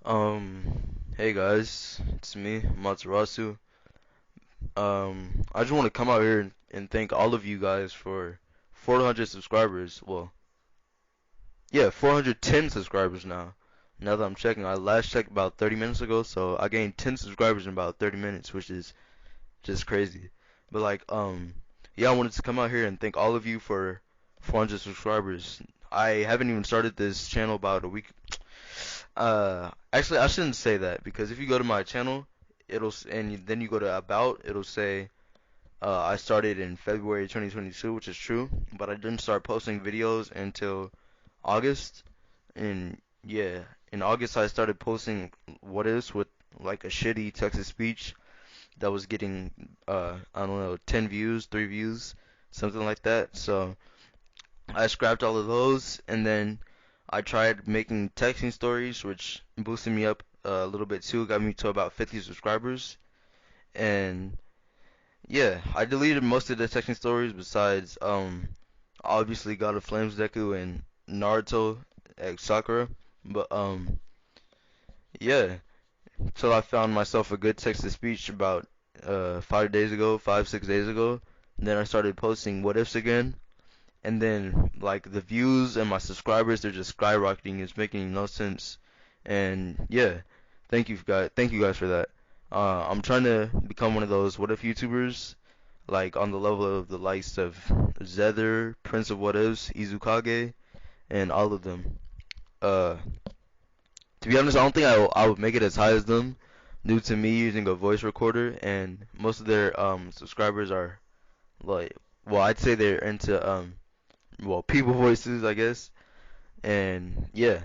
Hey guys, it's me, Matsurasu. I just want to come out here and thank all of you guys for 400 subscribers. Well, yeah, 410 subscribers now. Now that I'm checking, I last checked about 30 minutes ago, so I gained 10 subscribers in about 30 minutes, which is just crazy. But yeah, I wanted to come out here and thank all of you for 400 subscribers. I haven't even started this channel about a week. Actually, I shouldn't say that because if you go to my channel, then you go to about, it'll say I started in February 2022, which is true, but I didn't start posting videos until August. And yeah, in August I started posting what is with like a shitty text to speech that was getting I don't know 10 views, 3 views, something like that. So I scrapped all of those, and then I tried making texting stories, which boosted me up a little bit too, got me to about 50 subscribers. And yeah, I deleted most of the texting stories besides obviously God of Flames Deku and Naruto X Sakura. But yeah, till I found myself a good text to speech about 5 days ago, 5, 6 days ago. And then I started posting what ifs again, and then like the views and my subscribers, they're just skyrocketing. It's making no sense. And yeah, thank you guys for that. I'm trying to become one of those what if YouTubers, like on the level of the likes of Zether, Prince of What Ifs, Izukage, and all of them. uh to be honest, I don't think I would make it as high as them due to me using a voice recorder, and most of their subscribers are like, well, I'd say they're into well, people voices, I guess. And yeah,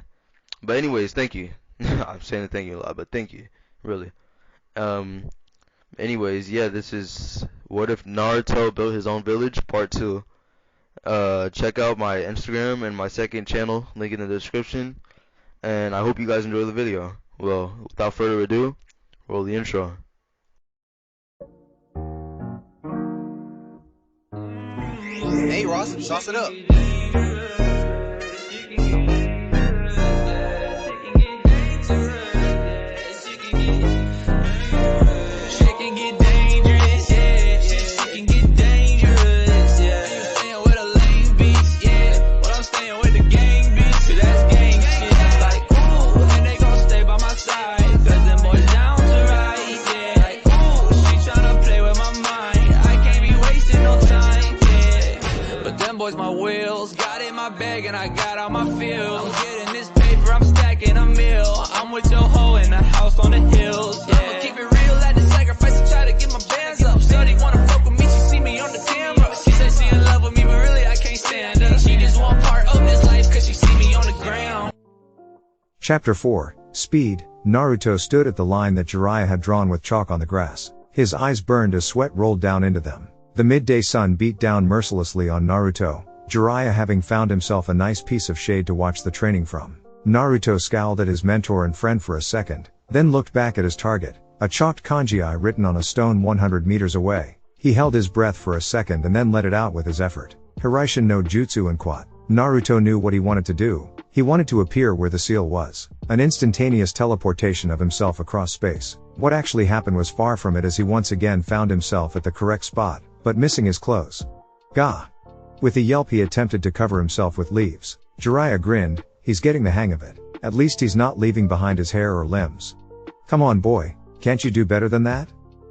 but anyways, thank you. I'm saying thank you a lot, but thank you, really. Um, anyways, yeah, this is What If Naruto Built His Own Village, Part 2. Check out my Instagram and my second channel, link in the description, and I hope you guys enjoy the video. Well, without further ado, roll the intro. Hey Ross, sauce it up. My wheels got in my bag and I got all my feels. I'm getting this paper, I'm stacking a meal. I'm with your hoe in the house on the hills. Yeah. I'ma keep it real, had to sacrifice to try to get my bands up. Shorty wanna fuck with me, she see me on the camera. She said she in love with me, but really I can't stand her. She just want part of this life cause she see me on the ground. Chapter 4, Speed. Naruto stood at the line that Jiraiya had drawn with chalk on the grass. His eyes burned as sweat rolled down into them. The midday sun beat down mercilessly on Naruto, Jiraiya having found himself a nice piece of shade to watch the training from. Naruto scowled at his mentor and friend for a second, then looked back at his target, a chalked kanji written on a stone 100 meters away. He held his breath for a second and then let it out with his effort. Hiraishin no Jutsu and Quat. Naruto knew what he wanted to do. He wanted to appear where the seal was. An instantaneous teleportation of himself across space. What actually happened was far from it, as he once again found himself at the correct spot, but missing his clothes. Gah! With a yelp he attempted to cover himself with leaves. Jiraiya grinned. He's getting the hang of it. At least he's not leaving behind his hair or limbs. Come on boy, can't you do better than that?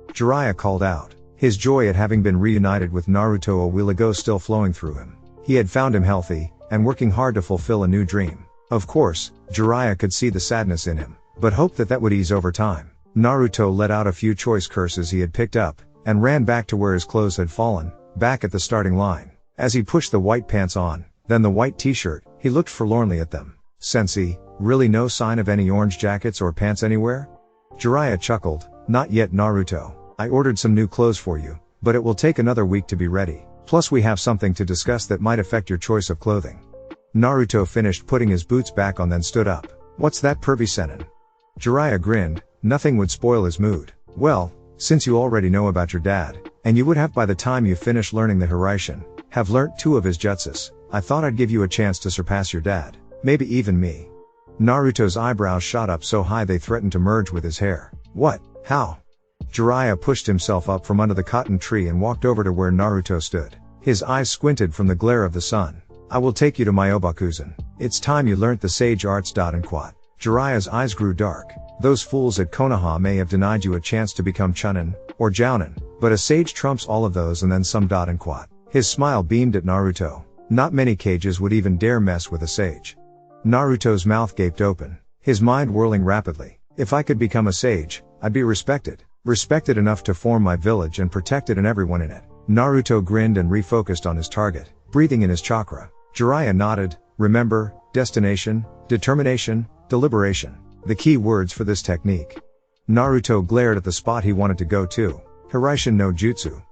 Jiraiya called out, his joy at having been reunited with Naruto a while ago still flowing through him. He had found him healthy, and working hard to fulfill a new dream. Of course, Jiraiya could see the sadness in him, but hoped that would ease over time. Naruto let out a few choice curses he had picked up, and ran back to where his clothes had fallen, back at the starting line. As he pushed the white pants on, then the white t-shirt, he looked forlornly at them. Sensei, really no sign of any orange jackets or pants anywhere? Jiraiya chuckled, not yet Naruto. I ordered some new clothes for you, but it will take another week to be ready. Plus we have something to discuss that might affect your choice of clothing. Naruto finished putting his boots back on then stood up. What's that pervy senin? Jiraiya grinned, nothing would spoil his mood. Well, since you already know about your dad, and you would have by the time you finish learning the Hiraishin, have learnt 2 of his jutsus, I thought I'd give you a chance to surpass your dad. Maybe even me. Naruto's eyebrows shot up so high they threatened to merge with his hair. What? How? Jiraiya pushed himself up from under the cotton tree and walked over to where Naruto stood. His eyes squinted from the glare of the sun. I will take you to my Obakuzan. It's time you learnt the sage arts. And quat. Jiraiya's eyes grew dark. Those fools at Konoha may have denied you a chance to become Chunin, or Jounin, but a sage trumps all of those and then some. And quat. His smile beamed at Naruto. Not many cages would even dare mess with a sage. Naruto's mouth gaped open, his mind whirling rapidly. If I could become a sage, I'd be respected. Respected enough to form my village and protected and everyone in it. Naruto grinned and refocused on his target, breathing in his chakra. Jiraiya nodded. Remember, destination, determination, deliberation. The key words for this technique. Naruto glared at the spot he wanted to go to. Hiraishin no Jutsu.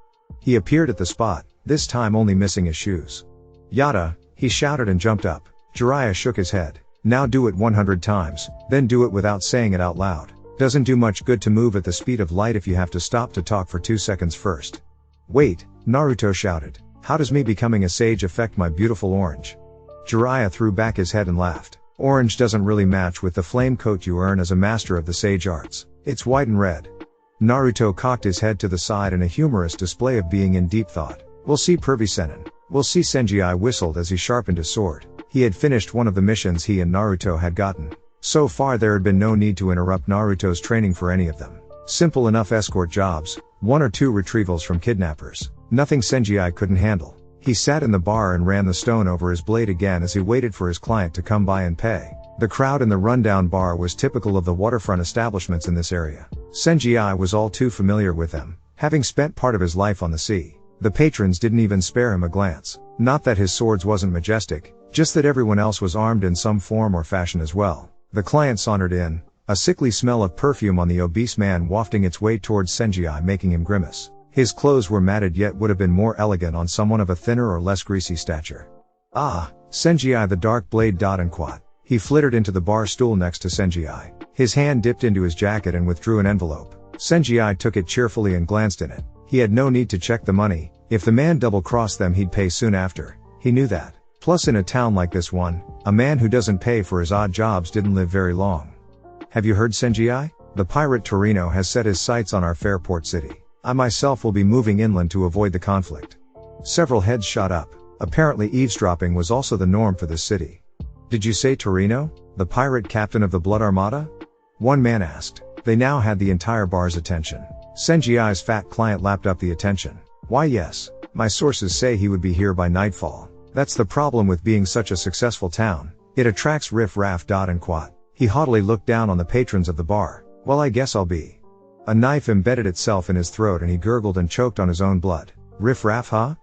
He appeared at the spot, this time only missing his shoes. Yada, he shouted and jumped up. Jiraiya shook his head. Now do it 100 times, then do it without saying it out loud. Doesn't do much good to move at the speed of light if you have to stop to talk for 2 seconds first. Wait, Naruto shouted. How does me becoming a sage affect my beautiful orange? Jiraiya threw back his head and laughed. Orange doesn't really match with the flame coat you earn as a master of the sage arts. It's white and red. Naruto cocked his head to the side in a humorous display of being in deep thought. We'll see Pervy Sennin. We'll see. Senji whistled as he sharpened his sword. He had finished one of the missions he and Naruto had gotten. So far there had been no need to interrupt Naruto's training for any of them. Simple enough escort jobs, 1 or 2 retrievals from kidnappers. Nothing Senji couldn't handle. He sat in the bar and ran the stone over his blade again as he waited for his client to come by and pay. The crowd in the rundown bar was typical of the waterfront establishments in this area. Senji was all too familiar with them, having spent part of his life on the sea. The patrons didn't even spare him a glance. Not that his swords wasn't majestic, just that everyone else was armed in some form or fashion as well. The client sauntered in, a sickly smell of perfume on the obese man wafting its way towards Senji making him grimace. His clothes were matted yet would have been more elegant on someone of a thinner or less greasy stature. Ah, Senji the dark blade. And quat. He flittered into the bar stool next to Senji. His hand dipped into his jacket and withdrew an envelope. Senji took it cheerfully and glanced in it. He had no need to check the money. If the man double-crossed them he'd pay soon after. He knew that. Plus in a town like this one, a man who doesn't pay for his odd jobs didn't live very long. Have you heard, Senji? The pirate Torino has set his sights on our fair port city. I myself will be moving inland to avoid the conflict. Several heads shot up. Apparently eavesdropping was also the norm for this city. Did you say Torino, the pirate captain of the Blood Armada? One man asked. They now had the entire bar's attention. Senji's fat client lapped up the attention. Why yes, my sources say he would be here by nightfall. That's the problem with being such a successful town. It attracts riff-raff. And quat. He haughtily looked down on the patrons of the bar. Well, I guess I'll be. A knife embedded itself in his throat and he gurgled and choked on his own blood. Riff-raff, huh?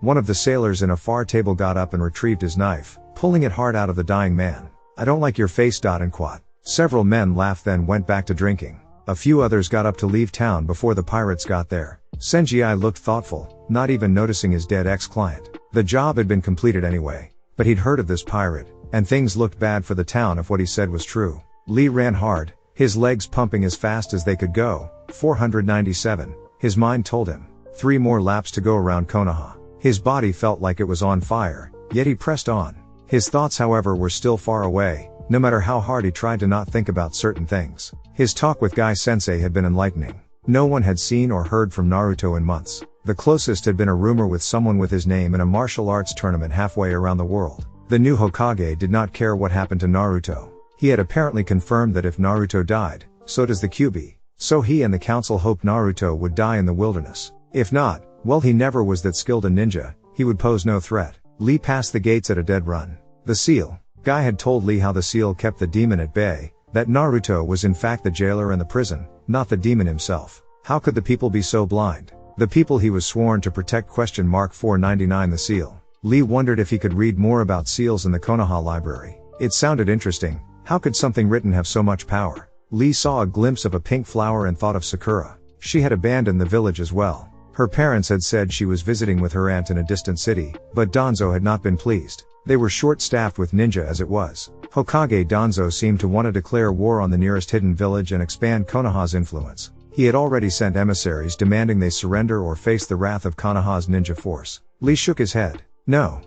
One of the sailors in a far table got up and retrieved his knife, pulling it hard out of the dying man. I don't like your face. And quat. Several men laughed then went back to drinking. A few others got up to leave town before the pirates got there. Senji looked thoughtful, not even noticing his dead ex-client. The job had been completed anyway, but he'd heard of this pirate, and things looked bad for the town if what he said was true. Lee ran hard, his legs pumping as fast as they could go. 497, his mind told him. 3 more laps to go around Konoha. His body felt like it was on fire, yet he pressed on. His thoughts however were still far away, no matter how hard he tried to not think about certain things. His talk with Guy Sensei had been enlightening. No one had seen or heard from Naruto in months. The closest had been a rumor with someone with his name in a martial arts tournament halfway around the world. The new Hokage did not care what happened to Naruto. He had apparently confirmed that if Naruto died, so does the Kyuubi. So he and the council hoped Naruto would die in the wilderness. If not, well, he never was that skilled a ninja, he would pose no threat. Lee passed the gates at a dead run. The seal. Guy had told Lee how the seal kept the demon at bay, that Naruto was in fact the jailer and the prison, not the demon himself. How could the people be so blind? The people he was sworn to protect? 499 The seal. Lee wondered if he could read more about seals in the Konoha library. It sounded interesting. How could something written have so much power? Lee saw a glimpse of a pink flower and thought of Sakura. She had abandoned the village as well. Her parents had said she was visiting with her aunt in a distant city, but Danzo had not been pleased. They were short-staffed with ninja as it was. Hokage Danzo seemed to want to declare war on the nearest hidden village and expand Konoha's influence. He had already sent emissaries demanding they surrender or face the wrath of Konoha's ninja force. Lee shook his head. No.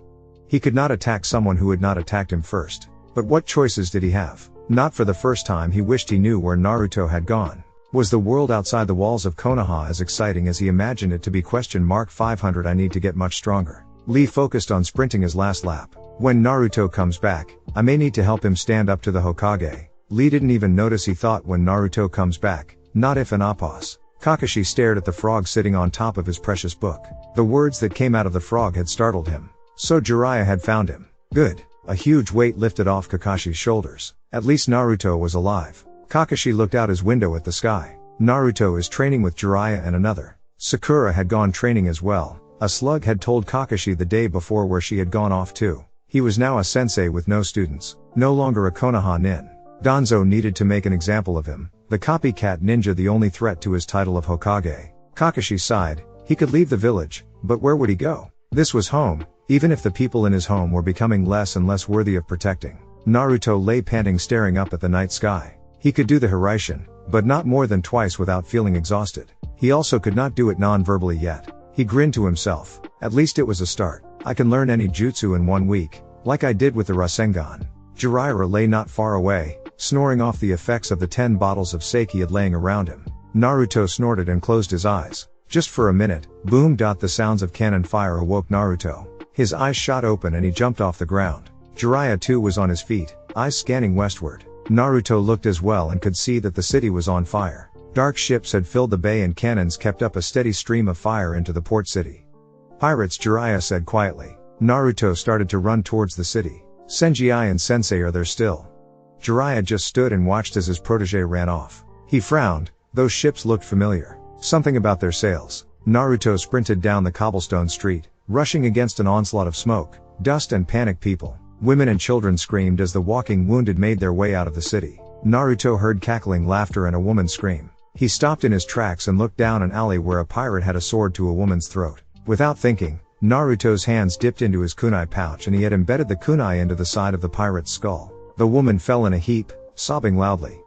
He could not attack someone who had not attacked him first. But what choices did he have? Not for the first time he wished he knew where Naruto had gone. Was the world outside the walls of Konoha as exciting as he imagined it to be? $500 I need to get much stronger. Lee focused on sprinting his last lap. When Naruto comes back, I may need to help him stand up to the Hokage. Lee didn't even notice, he thought, when Naruto comes back. Not if and Apos. Kakashi stared at the frog sitting on top of his precious book. The words that came out of the frog had startled him. So Jiraiya had found him. Good. A huge weight lifted off Kakashi's shoulders. At least Naruto was alive. Kakashi looked out his window at the sky. Naruto is training with Jiraiya and another. Sakura had gone training as well. A slug had told Kakashi the day before where she had gone off to. He was now a sensei with no students. No longer a Konoha nin. Danzo needed to make an example of him. The copycat ninja, the only threat to his title of Hokage. Kakashi sighed. He could leave the village, but where would he go? This was home, even if the people in his home were becoming less and less worthy of protecting. Naruto lay panting, staring up at the night sky. He could do the Hiraishin, but not more than twice without feeling exhausted. He also could not do it non-verbally yet. He grinned to himself. At least it was a start. I can learn any jutsu in 1 week, like I did with the Rasengan. Jiraiya lay not far away, snoring off the effects of the 10 bottles of sake he had laying around him. Naruto snorted and closed his eyes. Just for a minute, boom. The sounds of cannon fire awoke Naruto. His eyes shot open and he jumped off the ground. Jiraiya too was on his feet, eyes scanning westward. Naruto looked as well and could see that the city was on fire. Dark ships had filled the bay and cannons kept up a steady stream of fire into the port city. Pirates, Jiraiya said quietly. Naruto started to run towards the city. Senji and Sensei are there still? Jiraiya just stood and watched as his protege ran off. He frowned. Those ships looked familiar. Something about their sails. Naruto sprinted down the cobblestone street, rushing against an onslaught of smoke, dust and panicked people. Women and children screamed as the walking wounded made their way out of the city. Naruto heard cackling laughter and a woman scream. He stopped in his tracks and looked down an alley where a pirate had a sword to a woman's throat. Without thinking, Naruto's hands dipped into his kunai pouch and he had embedded the kunai into the side of the pirate's skull. The woman fell in a heap, sobbing loudly.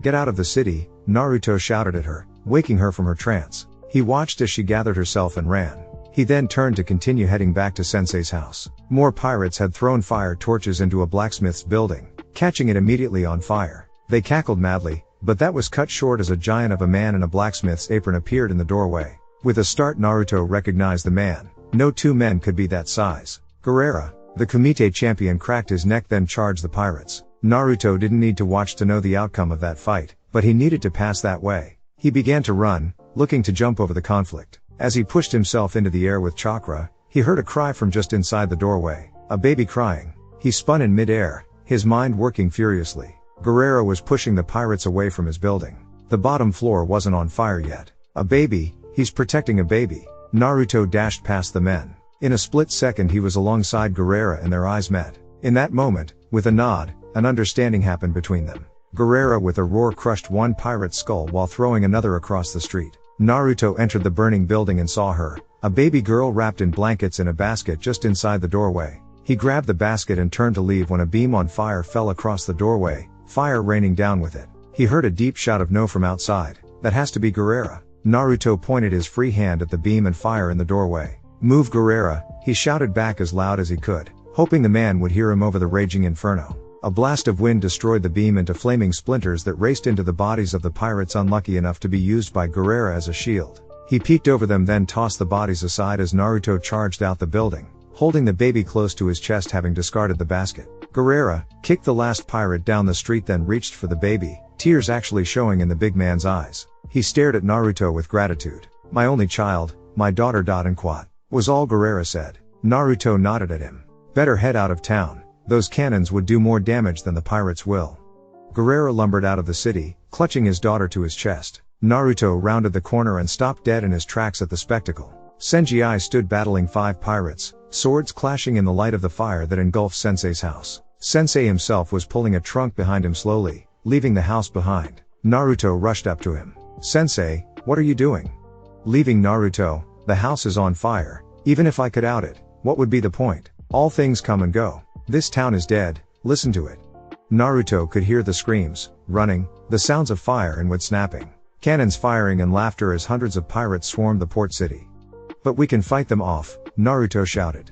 Get out of the city, Naruto shouted at her, waking her from her trance. He watched as she gathered herself and ran. He then turned to continue heading back to Sensei's house. More pirates had thrown fire torches into a blacksmith's building, catching it immediately on fire. They cackled madly, but that was cut short as a giant of a man in a blacksmith's apron appeared in the doorway. With a start, Naruto recognized the man. No 2 men could be that size. Guerrera, the Kumite champion, cracked his neck then charged the pirates. Naruto didn't need to watch to know the outcome of that fight, but he needed to pass that way. He began to run, looking to jump over the conflict. As he pushed himself into the air with chakra, he heard a cry from just inside the doorway. A baby crying. He spun in mid-air, his mind working furiously. Guerrero was pushing the pirates away from his building. The bottom floor wasn't on fire yet. A baby, he's protecting a baby. Naruto dashed past the men. In a split second he was alongside Guerrero and their eyes met. In that moment, with a nod, an understanding happened between them. Guerrero with a roar crushed one pirate's skull while throwing another across the street. Naruto entered the burning building and saw her, a baby girl wrapped in blankets in a basket just inside the doorway. He grabbed the basket and turned to leave when a beam on fire fell across the doorway, fire raining down with it. He heard a deep shout of no from outside. That has to be Guerrero. Naruto pointed his free hand at the beam and fire in the doorway. Move, Guerrero, he shouted back as loud as he could, hoping the man would hear him over the raging inferno. A blast of wind destroyed the beam into flaming splinters that raced into the bodies of the pirates unlucky enough to be used by Guerrero as a shield. He peeked over them then tossed the bodies aside as Naruto charged out the building, holding the baby close to his chest having discarded the basket. Guerrero kicked the last pirate down the street then reached for the baby, tears actually showing in the big man's eyes. He stared at Naruto with gratitude. My only child, my daughter and quat, was all Guerrero said. Naruto nodded at him. Better head out of town. Those cannons would do more damage than the pirates will. Guerrero lumbered out of the city, clutching his daughter to his chest. Naruto rounded the corner and stopped dead in his tracks at the spectacle. Senji stood battling 5 pirates, swords clashing in the light of the fire that engulfed Sensei's house. Sensei himself was pulling a trunk behind him slowly, leaving the house behind. Naruto rushed up to him. Sensei, what are you doing? Leaving, Naruto. The house is on fire. Even if I could out it, what would be the point? All things come and go. This town is dead, listen to it. Naruto could hear the screams, running, the sounds of fire and wood snapping, cannons firing and laughter as hundreds of pirates swarmed the port city. But we can fight them off, Naruto shouted.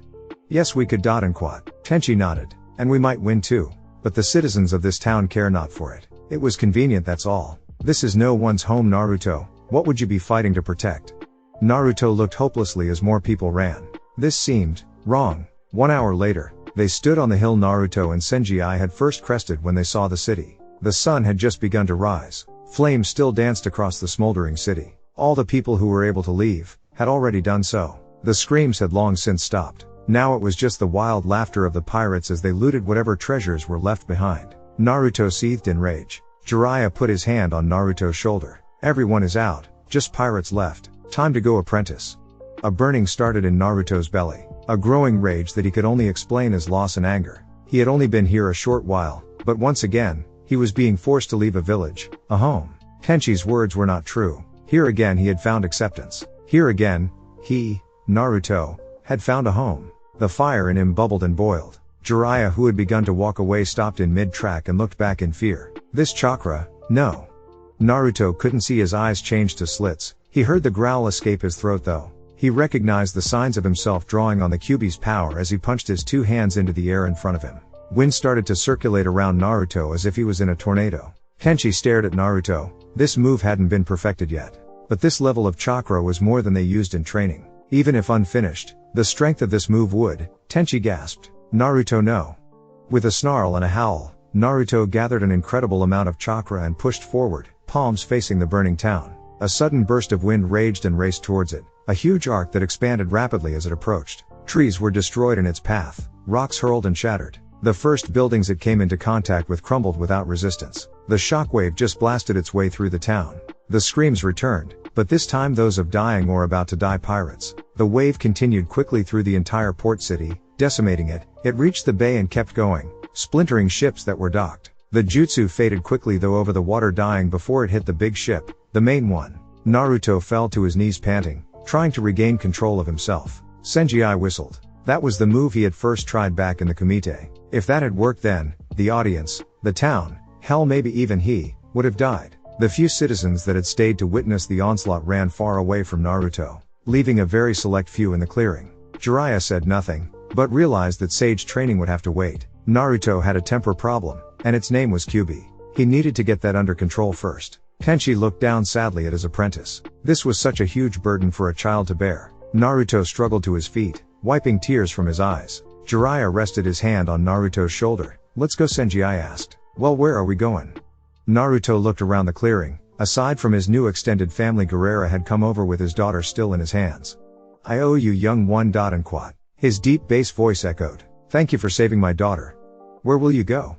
Yes we could and quat. Tenchi nodded. And we might win too. But the citizens of this town care not for it. It was convenient, that's all. This is no one's home, Naruto. What would you be fighting to protect? Naruto looked hopelessly as more people ran. This seemed wrong. 1 hour later, they stood on the hill Naruto and Senji had first crested when they saw the city. The sun had just begun to rise. Flames still danced across the smoldering city. All the people who were able to leave had already done so. The screams had long since stopped. Now it was just the wild laughter of the pirates as they looted whatever treasures were left behind. Naruto seethed in rage. Jiraiya put his hand on Naruto's shoulder. Everyone is out, just pirates left. Time to go, apprentice. A burning started in Naruto's belly. A growing rage that he could only explain as loss and anger. He had only been here a short while, but once again, he was being forced to leave a village, a home. Tenshi's words were not true. Here again he had found acceptance. Here again, he, Naruto, had found a home. The fire in him bubbled and boiled. Jiraiya, who had begun to walk away, stopped in mid-track and looked back in fear. This chakra, no. Naruto couldn't see, his eyes changed to slits. He heard the growl escape his throat though. He recognized the signs of himself drawing on the Kyuubi's power as he punched his two hands into the air in front of him. Wind started to circulate around Naruto as if he was in a tornado. Tenshi stared at Naruto. This move hadn't been perfected yet. But this level of chakra was more than they used in training. Even if unfinished, the strength of this move would, Tenshi gasped. Naruto, no. With a snarl and a howl, Naruto gathered an incredible amount of chakra and pushed forward, palms facing the burning town. A sudden burst of wind raged and raced towards it, a huge arc that expanded rapidly as it approached. Trees were destroyed in its path, rocks hurled and shattered. The first buildings it came into contact with crumbled without resistance. The shockwave just blasted its way through the town. The screams returned, but this time those of dying or about to die pirates. The wave continued quickly through the entire port city, decimating it. It reached the bay and kept going, splintering ships that were docked. The jutsu faded quickly though over the water, dying before it hit the big ship, the main one. Naruto fell to his knees panting, trying to regain control of himself. Senji whistled. That was the move he had first tried back in the kumite. If that had worked, then the audience, the town, hell maybe even he, would have died. The few citizens that had stayed to witness the onslaught ran far away from Naruto, leaving a very select few in the clearing. Jiraiya said nothing, but realized that sage training would have to wait. Naruto had a temper problem, and its name was Kyuubi. He needed to get that under control first. Tenshi looked down sadly at his apprentice. This was such a huge burden for a child to bear. Naruto struggled to his feet, wiping tears from his eyes. Jiraiya rested his hand on Naruto's shoulder. Let's go, Senji asked. Well, where are we going? Naruto looked around the clearing. Aside from his new extended family, Guerrera had come over with his daughter still in his hands. I owe you, young one. And quat. His deep bass voice echoed. Thank you for saving my daughter. Where will you go?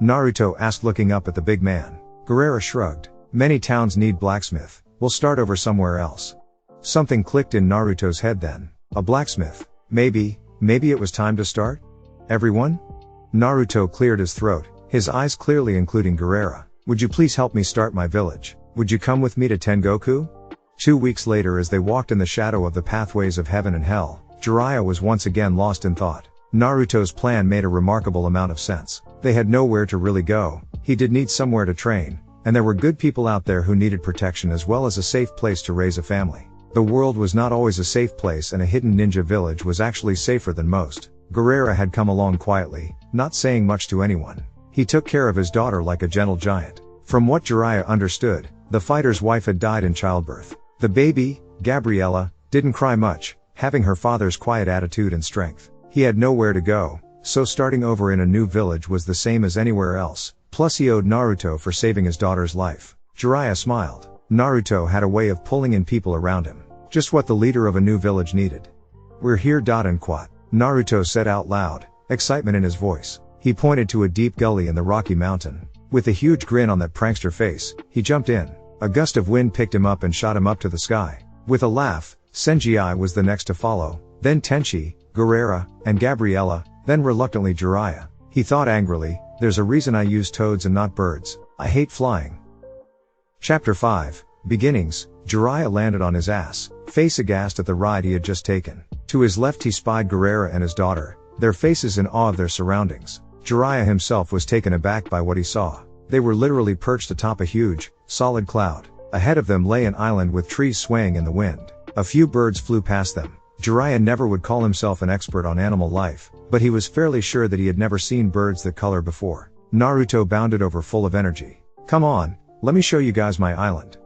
Naruto asked, looking up at the big man. Guerrera shrugged. Many towns need blacksmith. We'll start over somewhere else. Something clicked in Naruto's head then. A blacksmith. Maybe it was time to start? Everyone? Naruto cleared his throat, his eyes clearly including Guerrera. Would you please help me start my village? Would you come with me to Tengoku? 2 weeks later, as they walked in the shadow of the pathways of heaven and hell, Jiraiya was once again lost in thought. Naruto's plan made a remarkable amount of sense. They had nowhere to really go. He did need somewhere to train, and there were good people out there who needed protection as well as a safe place to raise a family. The world was not always a safe place, and a hidden ninja village was actually safer than most. Guerrera had come along quietly, not saying much to anyone. He took care of his daughter like a gentle giant. From what Jiraiya understood, the fighter's wife had died in childbirth. The baby, Gabriella, didn't cry much, having her father's quiet attitude and strength. He had nowhere to go, so starting over in a new village was the same as anywhere else, plus he owed Naruto for saving his daughter's life. Jiraiya smiled. Naruto had a way of pulling in people around him. Just what the leader of a new village needed. We're here. And quat. Naruto said out loud, excitement in his voice. He pointed to a deep gully in the Rocky Mountain. With a huge grin on that prankster face, he jumped in. A gust of wind picked him up and shot him up to the sky. With a laugh, Senji was the next to follow, then Tenshi, Guerrera, and Gabriella, then reluctantly Jiraiya. He thought angrily, there's a reason I use toads and not birds. I hate flying. Chapter 5, Beginnings. Jiraiya landed on his ass, face aghast at the ride he had just taken. To his left he spied Guerrera and his daughter, their faces in awe of their surroundings. Jiraiya himself was taken aback by what he saw. They were literally perched atop a huge, solid cloud. Ahead of them lay an island with trees swaying in the wind. A few birds flew past them. Jiraiya never would call himself an expert on animal life, but he was fairly sure that he had never seen birds that color before. Naruto bounded over full of energy. Come on, let me show you guys my island.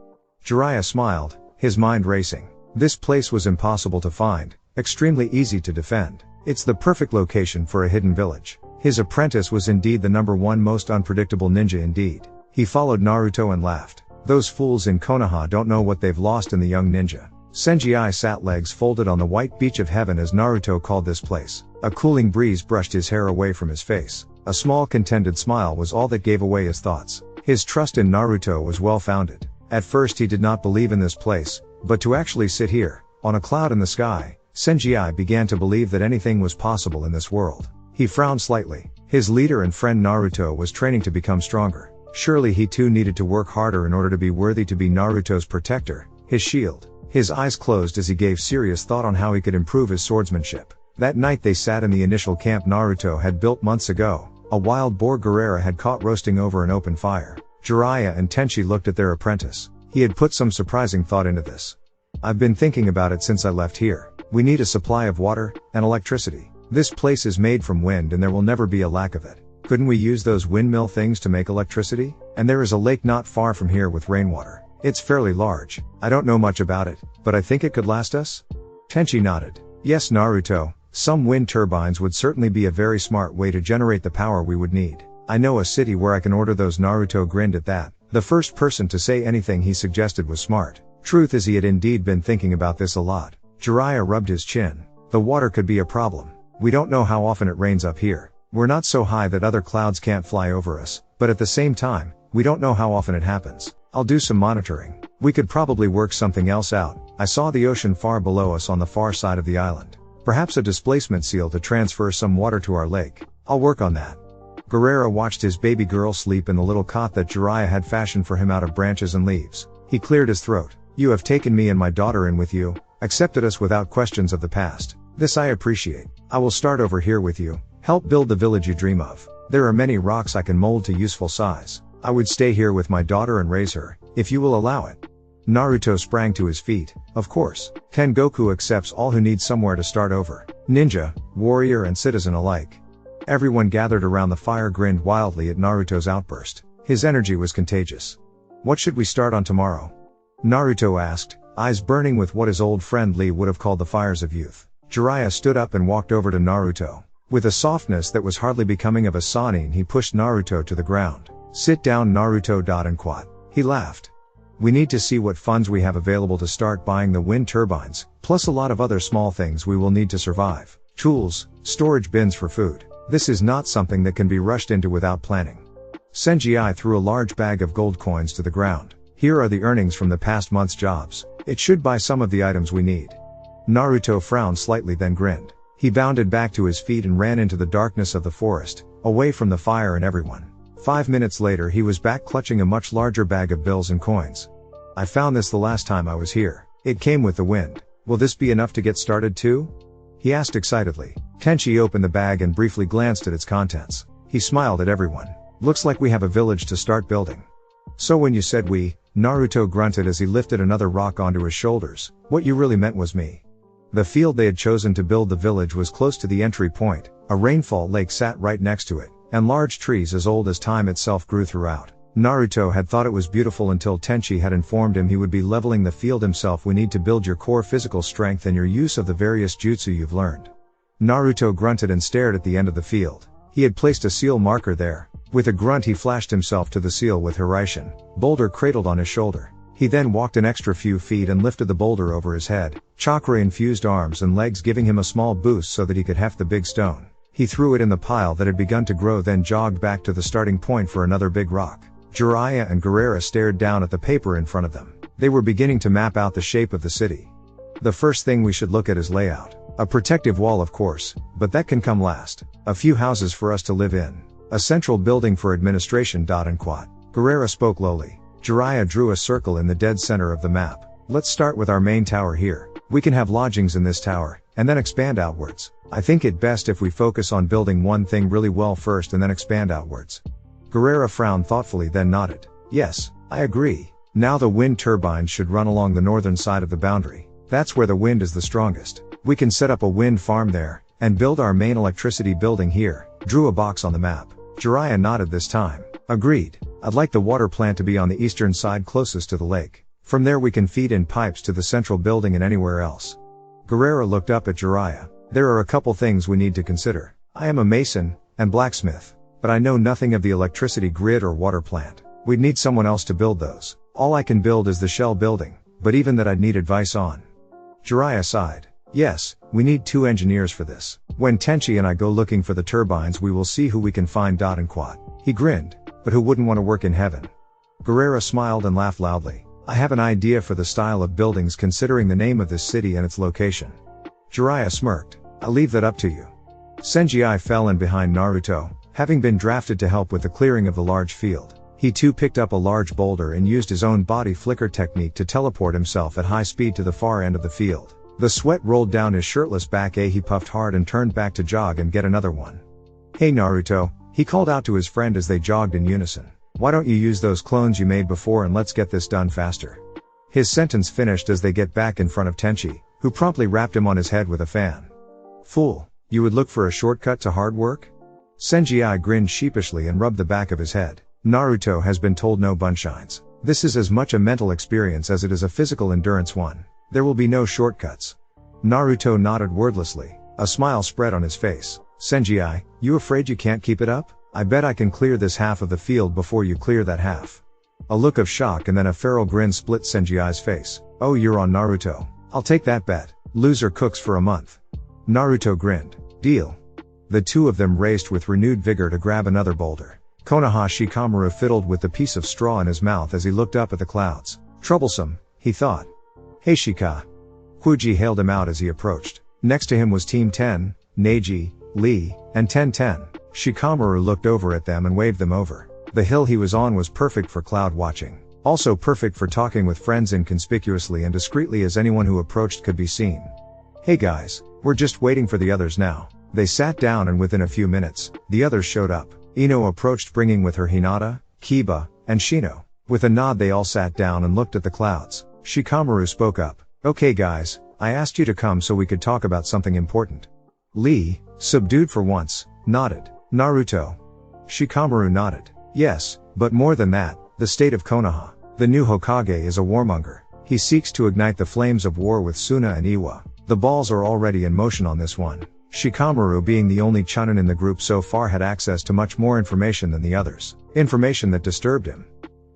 Jiraiya smiled, his mind racing. This place was impossible to find, extremely easy to defend. It's the perfect location for a hidden village. His apprentice was indeed the #1 most unpredictable ninja indeed. He followed Naruto and laughed. Those fools in Konoha don't know what they've lost in the young ninja. Senji sat legs folded on the white beach of heaven as Naruto called this place. A cooling breeze brushed his hair away from his face. A small contented smile was all that gave away his thoughts. His trust in Naruto was well founded. At first he did not believe in this place, but to actually sit here, on a cloud in the sky, Senji began to believe that anything was possible in this world. He frowned slightly. His leader and friend Naruto was training to become stronger. Surely he too needed to work harder in order to be worthy to be Naruto's protector, his shield. His eyes closed as he gave serious thought on how he could improve his swordsmanship. That night they sat in the initial camp Naruto had built months ago. A wild boar Guerrera had caught roasting over an open fire. Jiraiya and Tenshi looked at their apprentice. He had put some surprising thought into this. I've been thinking about it since I left here. We need a supply of water and electricity. This place is made from wind and there will never be a lack of it. Couldn't we use those windmill things to make electricity? And there is a lake not far from here with rainwater. It's fairly large. I don't know much about it, but I think it could last us? Tenshi nodded. Yes, Naruto, some wind turbines would certainly be a very smart way to generate the power we would need. I know a city where I can order those. Naruto grinned at that. The first person to say anything he suggested was smart. Truth is he had indeed been thinking about this a lot. Jiraiya rubbed his chin. The water could be a problem. We don't know how often it rains up here. We're not so high that other clouds can't fly over us, but at the same time, we don't know how often it happens. I'll do some monitoring. We could probably work something else out. I saw the ocean far below us on the far side of the island. Perhaps a displacement seal to transfer some water to our lake. I'll work on that. Guerrera watched his baby girl sleep in the little cot that Jiraiya had fashioned for him out of branches and leaves. He cleared his throat. You have taken me and my daughter in with you, accepted us without questions of the past. This I appreciate. I will start over here with you, help build the village you dream of. There are many rocks I can mold to useful size. I would stay here with my daughter and raise her, if you will allow it. Naruto sprang to his feet. Of course. Tengoku accepts all who need somewhere to start over. Ninja, warrior and citizen alike. Everyone gathered around the fire grinned wildly at Naruto's outburst. His energy was contagious. What should we start on tomorrow? Naruto asked, eyes burning with what his old friend Lee would have called the fires of youth. Jiraiya stood up and walked over to Naruto. With a softness that was hardly becoming of a Sannin, he pushed Naruto to the ground. Sit down, Naruto. And quat. He laughed. We need to see what funds we have available to start buying the wind turbines, plus a lot of other small things we will need to survive. Tools, storage bins for food. This is not something that can be rushed into without planning. Senji threw a large bag of gold coins to the ground. Here are the earnings from the past month's jobs. It should buy some of the items we need. Naruto frowned slightly then grinned. He bounded back to his feet and ran into the darkness of the forest, away from the fire and everyone. 5 minutes later he was back clutching a much larger bag of bills and coins. I found this the last time I was here. It came with the wind. Will this be enough to get started too? He asked excitedly. Tenshi opened the bag and briefly glanced at its contents. He smiled at everyone. Looks like we have a village to start building. So when you said we, Naruto grunted as he lifted another rock onto his shoulders, what you really meant was me. The field they had chosen to build the village was close to the entry point. A rainfall lake sat right next to it, and large trees as old as time itself grew throughout. Naruto had thought it was beautiful until Tenshi had informed him he would be leveling the field himself. We need to build your core physical strength and your use of the various jutsu you've learned. Naruto grunted and stared at the end of the field. He had placed a seal marker there. With a grunt he flashed himself to the seal with Hiraishin, boulder cradled on his shoulder. He then walked an extra few feet and lifted the boulder over his head, chakra-infused arms and legs giving him a small boost so that he could heft the big stone. He threw it in the pile that had begun to grow, then jogged back to the starting point for another big rock. Jiraiya and Guerrera stared down at the paper in front of them. They were beginning to map out the shape of the city. The first thing we should look at is layout. A protective wall of course, but that can come last. A few houses for us to live in. A central building for administration. And quat. Guerrera spoke lowly. Jiraiya drew a circle in the dead center of the map. Let's start with our main tower here. We can have lodgings in this tower, and then expand outwards. I think it best if we focus on building one thing really well first and then expand outwards. Guerrera frowned thoughtfully then nodded. Yes, I agree. Now the wind turbines should run along the northern side of the boundary. That's where the wind is the strongest. We can set up a wind farm there, and build our main electricity building here. Drew a box on the map. Jiraiya nodded this time. Agreed. I'd like the water plant to be on the eastern side closest to the lake. From there we can feed in pipes to the central building and anywhere else. Guerrera looked up at Jiraiya. There are a couple things we need to consider. I am a mason and blacksmith, but I know nothing of the electricity grid or water plant. We'd need someone else to build those. All I can build is the shell building, but even that I'd need advice on. Jiraiya sighed. Yes, we need 2 engineers for this. When Tenchi and I go looking for the turbines we will see who we can find. And quad. He grinned. But who wouldn't want to work in heaven? Guerrera smiled and laughed loudly. I have an idea for the style of buildings considering the name of this city and its location. Jiraiya smirked. I'll leave that up to you. Senji fell in behind Naruto, having been drafted to help with the clearing of the large field. He too picked up a large boulder and used his own body flicker technique to teleport himself at high speed to the far end of the field. The sweat rolled down his shirtless back. He puffed hard and turned back to jog and get another one. Hey Naruto, he called out to his friend as they jogged in unison. Why don't you use those clones you made before and let's get this done faster? His sentence finished as they get back in front of Tenchi, who promptly rapped him on his head with a fan. Fool, you would look for a shortcut to hard work? Senji grinned sheepishly and rubbed the back of his head. Naruto has been told no bunshines. This is as much a mental experience as it is a physical endurance one. There will be no shortcuts. Naruto nodded wordlessly. A smile spread on his face. Senji, you afraid you can't keep it up? I bet I can clear this half of the field before you clear that half. A look of shock and then a feral grin split Senji's face. Oh, you're on Naruto. I'll take that bet. Loser cooks for a month. Naruto grinned. Deal. The two of them raced with renewed vigor to grab another boulder. Konoha Shikamaru fiddled with the piece of straw in his mouth as he looked up at the clouds. Troublesome, he thought. Hey Shika. Huji hailed him out as he approached. Next to him was Team 10, Neji, Lee, and 1010. Shikamaru looked over at them and waved them over. The hill he was on was perfect for cloud watching. Also perfect for talking with friends inconspicuously and discreetly as anyone who approached could be seen. Hey guys, we're just waiting for the others now. They sat down and within a few minutes, the others showed up. Ino approached bringing with her Hinata, Kiba, and Shino. With a nod they all sat down and looked at the clouds. Shikamaru spoke up. Okay guys, I asked you to come so we could talk about something important. Lee, subdued for once, nodded. Naruto. Shikamaru nodded. Yes, but more than that, the state of Konoha. The new Hokage is a warmonger. He seeks to ignite the flames of war with Suna and Iwa. The balls are already in motion on this one. Shikamaru, being the only Chunin in the group so far, had access to much more information than the others. Information that disturbed him.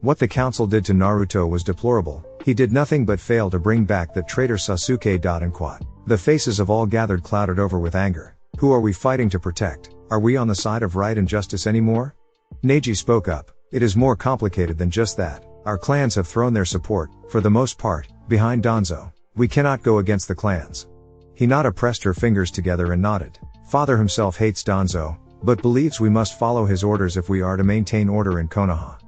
What the council did to Naruto was deplorable. He did nothing but fail to bring back that traitor Sasuke. And quad. The faces of all gathered clouded over with anger. Who are we fighting to protect? Are we on the side of right and justice anymore? Neji spoke up. It is more complicated than just that. Our clans have thrown their support, for the most part, behind Danzo. We cannot go against the clans. Hinata pressed her fingers together and nodded. Father himself hates Danzo, but believes we must follow his orders if we are to maintain order in Konoha.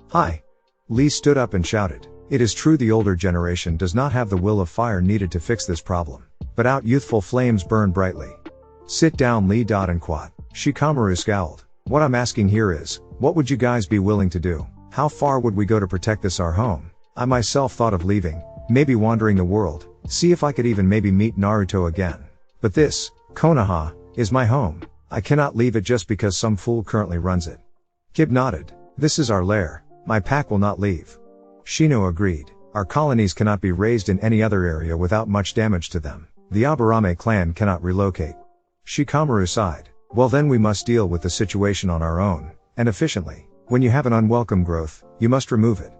Hi. Lee stood up and shouted. It is true the older generation does not have the will of fire needed to fix this problem. But out youthful flames burn brightly. Sit down Lee. And quad. Shikamaru scowled. What I'm asking here is, what would you guys be willing to do? How far would we go to protect this our home? I myself thought of leaving, maybe wandering the world, see if I could even maybe meet Naruto again. But this, Konoha, is my home. I cannot leave it just because some fool currently runs it. Kib nodded. This is our lair. My pack will not leave. Shino agreed. Our colonies cannot be raised in any other area without much damage to them. The Aburame clan cannot relocate. Shikamaru sighed. Well then we must deal with the situation on our own, and efficiently. When you have an unwelcome growth, you must remove it.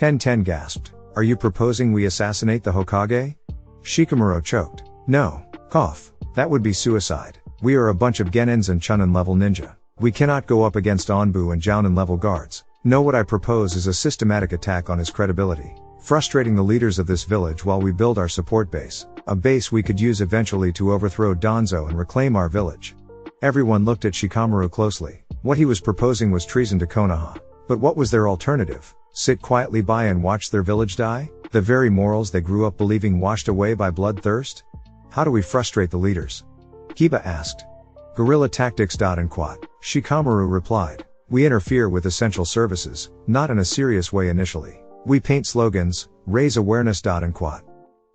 1010 gasped. Are you proposing we assassinate the Hokage? Shikamaru choked. No. Cough. That would be suicide. We are a bunch of Genins and Chunin level ninja. We cannot go up against Anbu and Jounin level guards. No, what I propose is a systematic attack on his credibility. Frustrating the leaders of this village while we build our support base. A base we could use eventually to overthrow Danzo and reclaim our village. Everyone looked at Shikamaru closely. What he was proposing was treason to Konoha. But what was their alternative? Sit quietly by and watch their village die? The very morals they grew up believing washed away by bloodthirst? How do we frustrate the leaders? Kiba asked. Guerrilla tactics. And quad. Shikamaru replied. We interfere with essential services, not in a serious way initially. We paint slogans, raise awareness. And quad.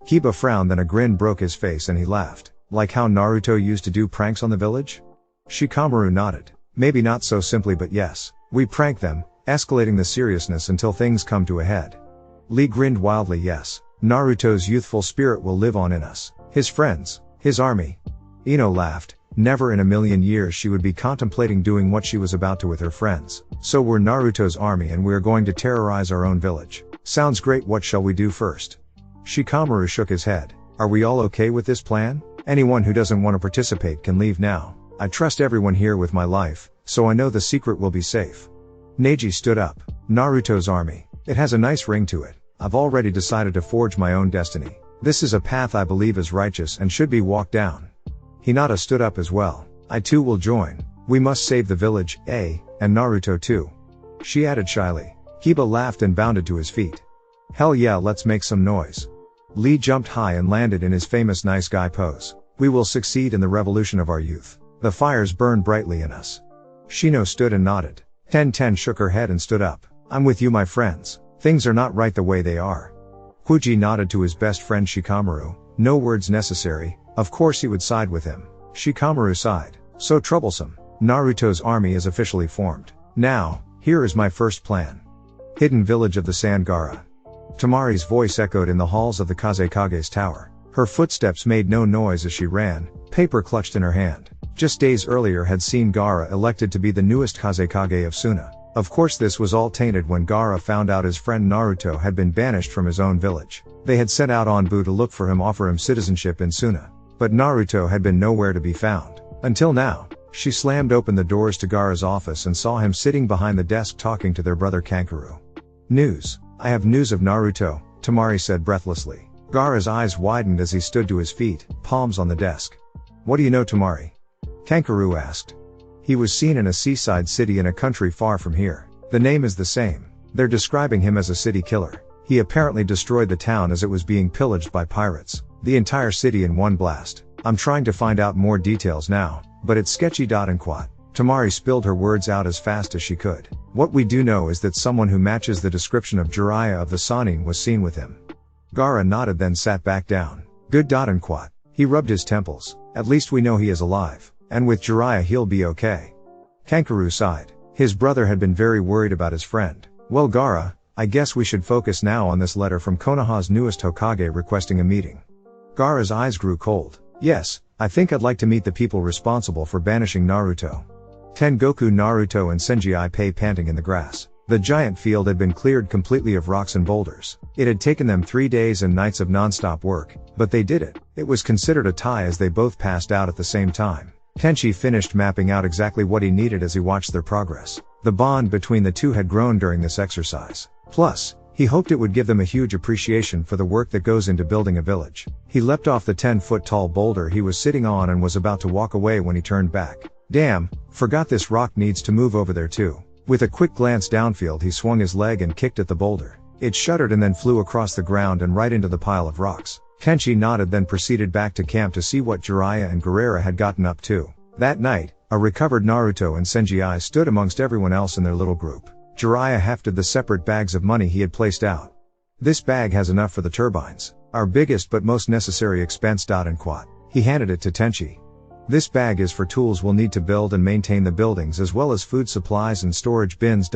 Kiba frowned, then a grin broke his face and he laughed. Like how Naruto used to do pranks on the village? Shikamaru nodded. Maybe not so simply, but yes. We prank them, escalating the seriousness until things come to a head. Lee grinned wildly. Yes. Naruto's youthful spirit will live on in us. His friends. His army. Ino laughed. Never in a million years she would be contemplating doing what she was about to with her friends. So we're Naruto's army and we're going to terrorize our own village. Sounds great. What shall we do first? Shikamaru shook his head. Are we all okay with this plan? Anyone who doesn't want to participate can leave now. I trust everyone here with my life, so I know the secret will be safe. Neji stood up. Naruto's army. It has a nice ring to it. I've already decided to forge my own destiny. This is a path I believe is righteous and should be walked down. Hinata stood up as well. I too will join. We must save the village, and Naruto too. She added shyly. Kiba laughed and bounded to his feet. Hell yeah, let's make some noise. Lee jumped high and landed in his famous nice guy pose. We will succeed in the revolution of our youth. The fires burn brightly in us. Shino stood and nodded. Ten shook her head and stood up. I'm with you, my friends. Things are not right the way they are. Huji nodded to his best friend Shikamaru. No words necessary. Of course he would side with him. Shikamaru sighed. So troublesome. Naruto's army is officially formed. Now, here is my first plan. Hidden village of the Sangara. Tamari's voice echoed in the halls of the Kazekage's tower. Her footsteps made no noise as she ran, paper clutched in her hand. Just days earlier had seen Gaara elected to be the newest Kazekage of Suna. Of course this was all tainted when Gaara found out his friend Naruto had been banished from his own village. They had sent out Anbu to look for him, offer him citizenship in Suna. But Naruto had been nowhere to be found. Until now. She slammed open the doors to Gaara's office and saw him sitting behind the desk talking to their brother Kankuro. News. I have news of Naruto, Tamari said breathlessly. Gaara's eyes widened as he stood to his feet, palms on the desk. What do you know, Tamari? Kankuro asked. He was seen in a seaside city in a country far from here. The name is the same. They're describing him as a city killer. He apparently destroyed the town as it was being pillaged by pirates. The entire city in one blast. I'm trying to find out more details now, but it's sketchy. Tamari spilled her words out as fast as she could. What we do know is that someone who matches the description of Jiraiya of the Sannin was seen with him. Gaara nodded then sat back down. Good. He rubbed his temples. At least we know he is alive. And with Jiraiya he'll be okay. Kankuro sighed. His brother had been very worried about his friend. Well, Gaara, I guess we should focus now on this letter from Konoha's newest Hokage requesting a meeting. Gaara's eyes grew cold. Yes, I think I'd like to meet the people responsible for banishing Naruto. Tengoku Naruto and Senji Ippei panting in the grass. The giant field had been cleared completely of rocks and boulders. It had taken them 3 days and nights of non-stop work, but they did it. It was considered a tie as they both passed out at the same time. Tenchi finished mapping out exactly what he needed as he watched their progress. The bond between the two had grown during this exercise. Plus, he hoped it would give them a huge appreciation for the work that goes into building a village. He leapt off the 10-foot tall boulder he was sitting on and was about to walk away when he turned back. Damn, forgot this rock needs to move over there too. With a quick glance downfield he swung his leg and kicked at the boulder. It shuddered and then flew across the ground and right into the pile of rocks. Tenchi nodded then proceeded back to camp to see what Jiraiya and Guerrera had gotten up to. That night, a recovered Naruto and Senji stood amongst everyone else in their little group. Jiraiya hefted the separate bags of money he had placed out. This bag has enough for the turbines. Our biggest but most necessary expense. He handed it to Tenchi. This bag is for tools we'll need to build and maintain the buildings as well as food supplies and storage bins.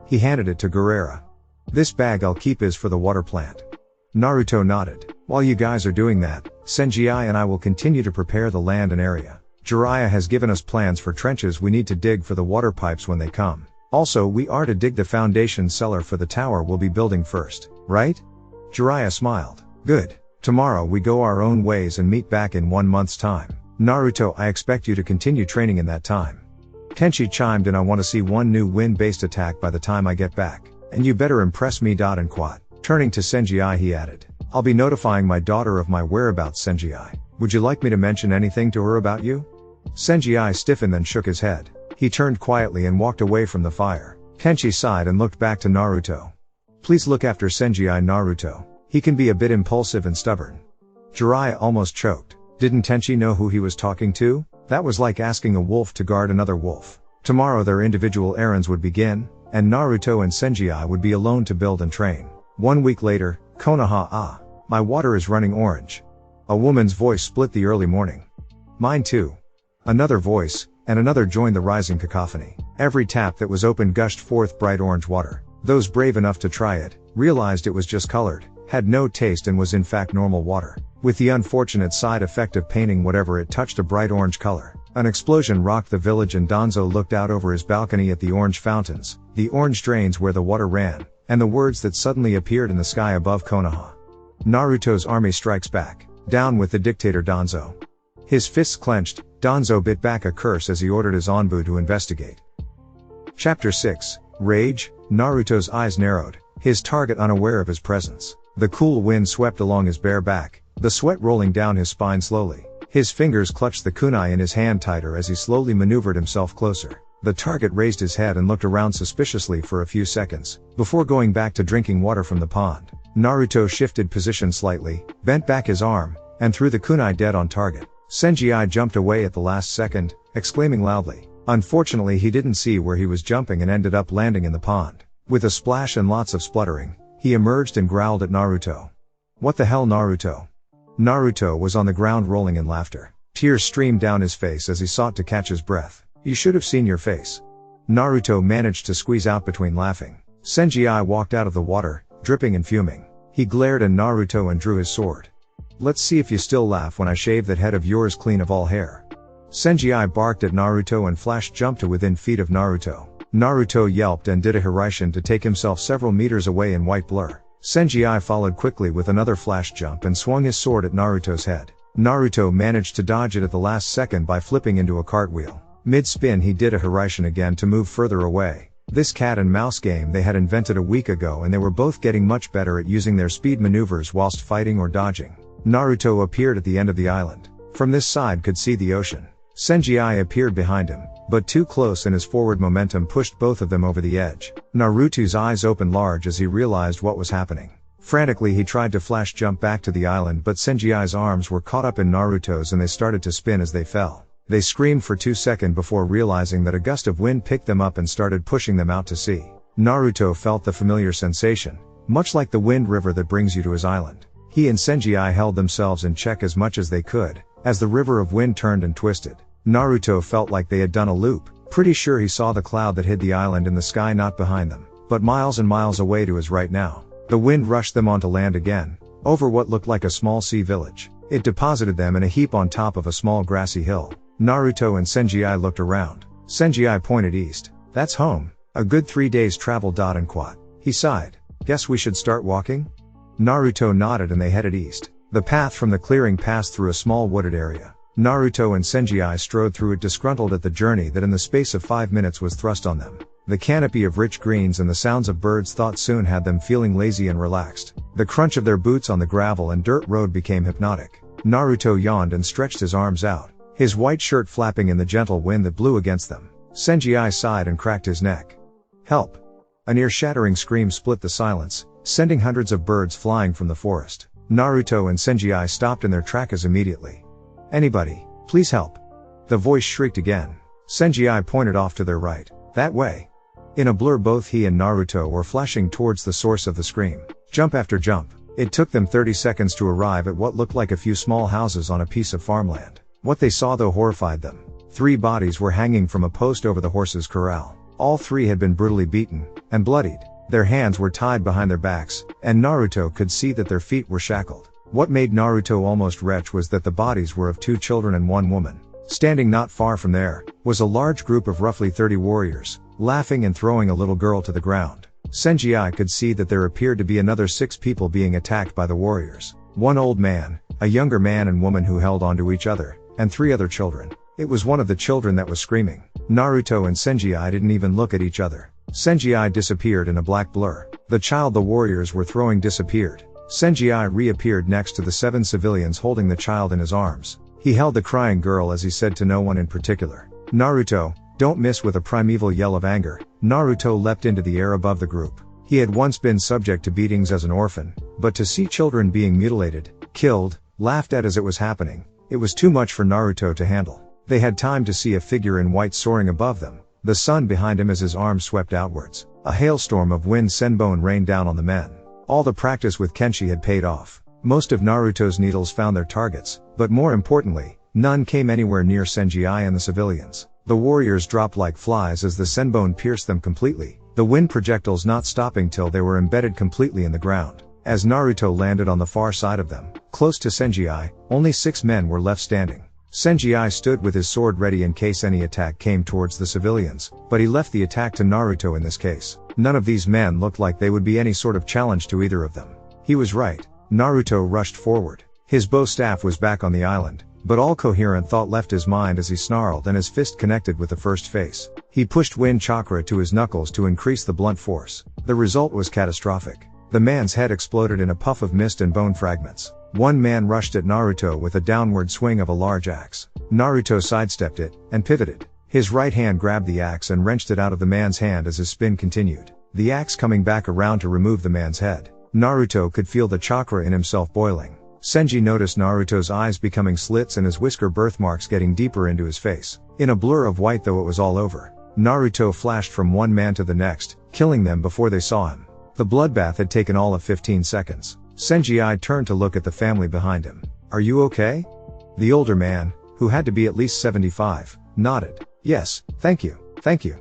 He handed it to Guerrera. This bag I'll keep is for the water plant. Naruto nodded. While you guys are doing that, Senji and I will continue to prepare the land and area. Jiraiya has given us plans for trenches we need to dig for the water pipes when they come. Also, we are to dig the foundation cellar for the tower we'll be building first, right? Jiraiya smiled. Good. Tomorrow we go our own ways and meet back in 1 month's time. Naruto, I expect you to continue training in that time. Tenchi chimed in. I want to see one new wind-based attack by the time I get back. And you better impress me. Turning to Senji he added. I'll be notifying my daughter of my whereabouts. Senji, would you like me to mention anything to her about you? Senji stiffened then shook his head. He turned quietly and walked away from the fire. Tenchi sighed and looked back to Naruto. Please look after Senji Naruto. He can be a bit impulsive and stubborn. Jiraiya almost choked. Didn't Tenchi know who he was talking to? That was like asking a wolf to guard another wolf. Tomorrow their individual errands would begin, and Naruto and Senji would be alone to build and train. 1 week later, Konoha. My water is running orange. A woman's voice split the early morning. Mine too. Another voice, and another joined the rising cacophony. Every tap that was opened gushed forth bright orange water. Those brave enough to try it, realized it was just colored, had no taste and was in fact normal water, with the unfortunate side effect of painting whatever it touched a bright orange color. An explosion rocked the village and Danzo looked out over his balcony at the orange fountains, the orange drains where the water ran, and the words that suddenly appeared in the sky above Konoha. Naruto's army strikes back. Down with the dictator Danzo. His fists clenched, Danzo bit back a curse as he ordered his Anbu to investigate. Chapter 6, Rage. Naruto's eyes narrowed, his target unaware of his presence. The cool wind swept along his bare back, the sweat rolling down his spine slowly. His fingers clutched the kunai in his hand tighter as he slowly maneuvered himself closer. The target raised his head and looked around suspiciously for a few seconds, before going back to drinking water from the pond. Naruto shifted position slightly, bent back his arm, and threw the kunai dead on target. Senji jumped away at the last second, exclaiming loudly. Unfortunately he didn't see where he was jumping and ended up landing in the pond. With a splash and lots of spluttering, he emerged and growled at Naruto. What the hell, Naruto? Naruto was on the ground rolling in laughter. Tears streamed down his face as he sought to catch his breath. You should have seen your face. Naruto managed to squeeze out between laughing. Senji walked out of the water, dripping and fuming. He glared at Naruto and drew his sword. Let's see if you still laugh when I shave that head of yours clean of all hair. Senji barked at Naruto and flash jumped to within feet of Naruto. Naruto yelped and did a Hiraishin to take himself several meters away in white blur. Senji followed quickly with another flash jump and swung his sword at Naruto's head. Naruto managed to dodge it at the last second by flipping into a cartwheel. Mid-spin he did a Hiraishin again to move further away. This cat and mouse game they had invented a week ago and they were both getting much better at using their speed maneuvers whilst fighting or dodging. Naruto appeared at the end of the island. From this side could see the ocean. Senji appeared behind him, but too close and his forward momentum pushed both of them over the edge. Naruto's eyes opened large as he realized what was happening. Frantically he tried to flash jump back to the island but Senji's arms were caught up in Naruto's and they started to spin as they fell. They screamed for 2 seconds before realizing that a gust of wind picked them up and started pushing them out to sea. Naruto felt the familiar sensation, much like the wind river that brings you to his island. He and Senji held themselves in check as much as they could, as the river of wind turned and twisted. Naruto felt like they had done a loop, pretty sure he saw the cloud that hid the island in the sky not behind them, but miles and miles away to his right now. The wind rushed them onto land again, over what looked like a small sea village. It deposited them in a heap on top of a small grassy hill. Naruto and Senji looked around. Senji pointed east. That's home. A good 3 days travel. And quat. He sighed. Guess we should start walking? Naruto nodded and they headed east. The path from the clearing passed through a small wooded area. Naruto and Senji strode through it disgruntled at the journey that in the space of 5 minutes was thrust on them. The canopy of rich greens and the sounds of birds thought soon had them feeling lazy and relaxed. The crunch of their boots on the gravel and dirt road became hypnotic. Naruto yawned and stretched his arms out, his white shirt flapping in the gentle wind that blew against them. Senji sighed and cracked his neck. Help! A near-shattering scream split the silence, sending hundreds of birds flying from the forest. Naruto and Senji stopped in their tracks immediately. Anybody, please help. The voice shrieked again. Senji pointed off to their right. That way. In a blur both he and Naruto were flashing towards the source of the scream. Jump after jump. It took them 30 seconds to arrive at what looked like a few small houses on a piece of farmland. What they saw though horrified them. 3 bodies were hanging from a post over the horse's corral. All 3 had been brutally beaten and bloodied. Their hands were tied behind their backs, and Naruto could see that their feet were shackled. What made Naruto almost retch was that the bodies were of 2 children and 1 woman. Standing not far from there, was a large group of roughly 30 warriors, laughing and throwing a little girl to the ground. Senji could see that there appeared to be another 6 people being attacked by the warriors. 1 old man, a younger man and woman who held onto each other, and 3 other children. It was one of the children that was screaming. Naruto and Senji didn't even look at each other. Senji disappeared in a black blur. The child the warriors were throwing disappeared. Senji reappeared next to the 7 civilians holding the child in his arms. He held the crying girl as he said to no one in particular. Naruto, don't miss. With a primeval yell of anger, Naruto leapt into the air above the group. He had once been subject to beatings as an orphan, but to see children being mutilated, killed, laughed at as it was happening, it was too much for Naruto to handle. They had time to see a figure in white soaring above them, the sun behind him as his arms swept outwards. A hailstorm of wind senbone rained down on the men. All the practice with Kenshi had paid off. Most of Naruto's needles found their targets, but more importantly, none came anywhere near Senji and the civilians. The warriors dropped like flies as the senbone pierced them completely, the wind projectiles not stopping till they were embedded completely in the ground. As Naruto landed on the far side of them, close to Senji, only 6 men were left standing. Senji stood with his sword ready in case any attack came towards the civilians, but he left the attack to Naruto in this case. None of these men looked like they would be any sort of challenge to either of them. He was right. Naruto rushed forward. His bow staff was back on the island, but all coherent thought left his mind as he snarled and his fist connected with the first face. He pushed wind chakra to his knuckles to increase the blunt force. The result was catastrophic. The man's head exploded in a puff of mist and bone fragments. One man rushed at Naruto with a downward swing of a large axe. Naruto sidestepped it, and pivoted. His right hand grabbed the axe and wrenched it out of the man's hand as his spin continued. The axe coming back around to remove the man's head. Naruto could feel the chakra in himself boiling. Senji noticed Naruto's eyes becoming slits and his whisker birthmarks getting deeper into his face. In a blur of white though it was all over. Naruto flashed from one man to the next, killing them before they saw him. The bloodbath had taken all of 15 seconds. Senji turned to look at the family behind him. "Are you okay?" The older man, who had to be at least 75, nodded. "Yes, thank you, thank you.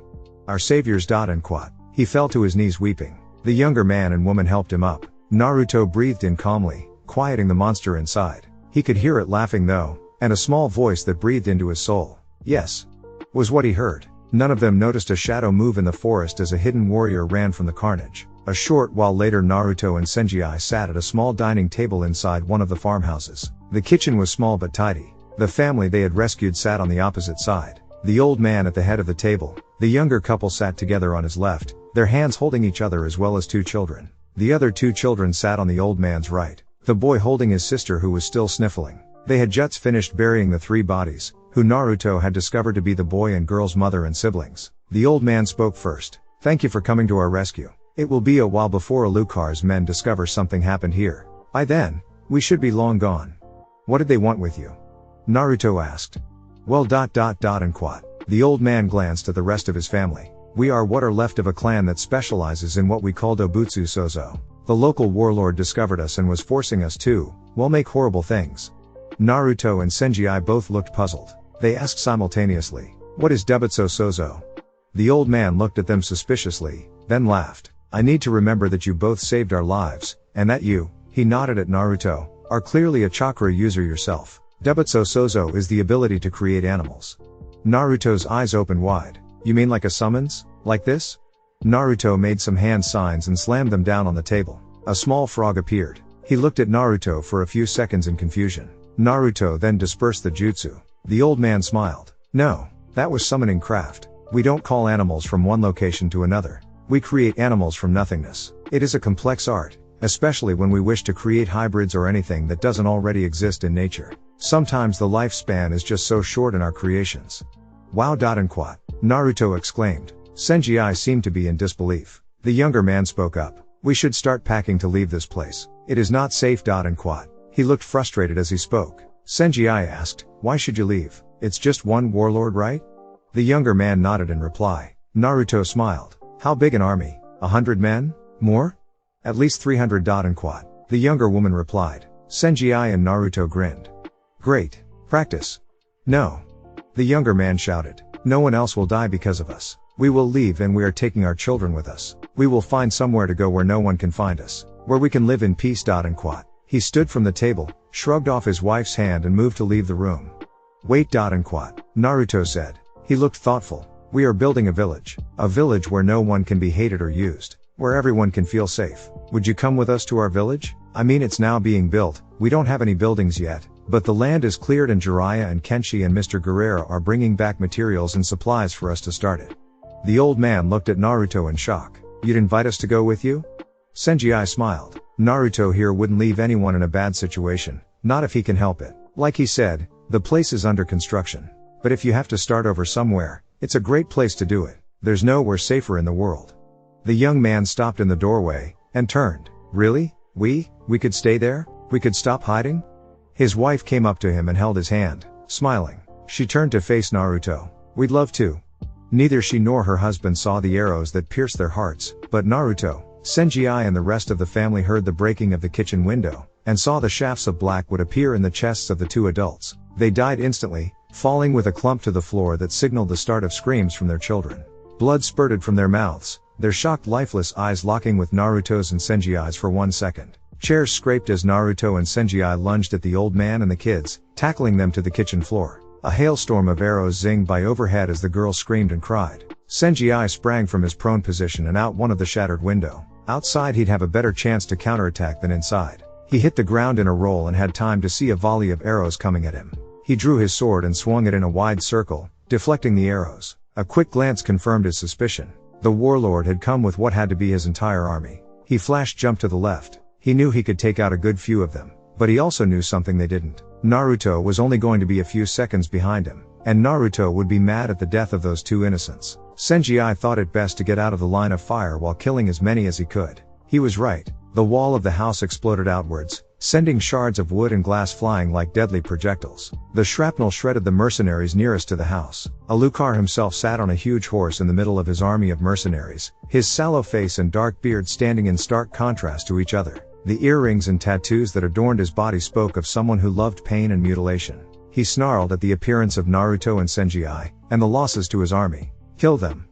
Our saviors." And quat. He fell to his knees weeping. The younger man and woman helped him up. Naruto breathed in calmly, quieting the monster inside. He could hear it laughing though, and a small voice that breathed into his soul. "Yes," was what he heard. None of them noticed a shadow move in the forest as a hidden warrior ran from the carnage. A short while later Naruto and Senji sat at a small dining table inside one of the farmhouses. The kitchen was small but tidy. The family they had rescued sat on the opposite side. The old man at the head of the table. The younger couple sat together on his left, their hands holding each other as well as 2 children. The other 2 children sat on the old man's right, the boy holding his sister who was still sniffling. They had just finished burying the 3 bodies, who Naruto had discovered to be the boy and girl's mother and siblings. The old man spoke first. "Thank you for coming to our rescue. It will be a while before Alucard's men discover something happened here. By then, we should be long gone." "What did they want with you?" Naruto asked. "Well, and quat." The old man glanced at the rest of his family. "We are what are left of a clan that specializes in what we call Dobutsu Sozo. The local warlord discovered us and was forcing us to, well, make horrible things." Naruto and Senji both looked puzzled. They asked simultaneously, "What is Dobutsu Sozo?" The old man looked at them suspiciously, then laughed. "I need to remember that you both saved our lives, and that you," he nodded at Naruto, "are clearly a chakra user yourself. Dobutsu Sozo is the ability to create animals." Naruto's eyes opened wide. "You mean like a summons? Like this?" Naruto made some hand signs and slammed them down on the table. A small frog appeared. He looked at Naruto for a few seconds in confusion. Naruto then dispersed the jutsu. The old man smiled. "No, that was summoning craft. We don't call animals from one location to another. We create animals from nothingness. It is a complex art, especially when we wish to create hybrids or anything that doesn't already exist in nature. Sometimes the lifespan is just so short in our creations." "Wow!" And quat. Naruto exclaimed. Senji seemed to be in disbelief. The younger man spoke up. "We should start packing to leave this place. It is not safe." And quat. He looked frustrated as he spoke. Senji asked, "Why should you leave? It's just one warlord, right?" The younger man nodded in reply. Naruto smiled. "How big an army? 100 men? More?" "At least 300." And quat. The younger woman replied. Senji and Naruto grinned. "Great. Practice." "No." The younger man shouted. "No one else will die because of us. We will leave and we are taking our children with us. We will find somewhere to go where no one can find us. Where we can live in peace." And quat. He stood from the table, shrugged off his wife's hand and moved to leave the room. "Wait." And quat. Naruto said. He looked thoughtful. "We are building a village where no one can be hated or used, where everyone can feel safe. Would you come with us to our village? I mean, it's now being built. We don't have any buildings yet, but the land is cleared and Jiraiya and Kenshi and Mr. Guerrero are bringing back materials and supplies for us to start it." The old man looked at Naruto in shock. "You'd invite us to go with you?" Senji smiled. Naruto here wouldn't leave anyone in a bad situation, not if he can help it. Like he said, the place is under construction. But if you have to start over somewhere, it's a great place to do it. There's nowhere safer in the world. The young man stopped in the doorway, and turned. "Really? We could stay there? We could stop hiding?" His wife came up to him and held his hand, smiling. She turned to face Naruto. "We'd love to." Neither she nor her husband saw the arrows that pierced their hearts, but Naruto, Senji and the rest of the family heard the breaking of the kitchen window, and saw the shafts of black wood appear in the chests of the 2 adults. They died instantly, falling with a clump to the floor that signaled the start of screams from their children. Blood spurted from their mouths, their shocked lifeless eyes locking with Naruto's and Senji's for 1 second. Chairs scraped as Naruto and Senji lunged at the old man and the kids, tackling them to the kitchen floor. A hailstorm of arrows zinged by overhead as the girl screamed and cried. Senji sprang from his prone position and out one of the shattered window. Outside he'd have a better chance to counterattack than inside. He hit the ground in a roll and had time to see a volley of arrows coming at him. He drew his sword and swung it in a wide circle, deflecting the arrows. A quick glance confirmed his suspicion. The warlord had come with what had to be his entire army. He flash jumped to the left. He knew he could take out a good few of them, but he also knew something they didn't. Naruto was only going to be a few seconds behind him, and Naruto would be mad at the death of those 2 innocents. Senji thought it best to get out of the line of fire while killing as many as he could. He was right. The wall of the house exploded outwards, sending shards of wood and glass flying like deadly projectiles. The shrapnel shredded the mercenaries nearest to the house. Alucard himself sat on a huge horse in the middle of his army of mercenaries, his sallow face and dark beard standing in stark contrast to each other. The earrings and tattoos that adorned his body spoke of someone who loved pain and mutilation. He snarled at the appearance of Naruto and Senji, and the losses to his army. "Kill them,"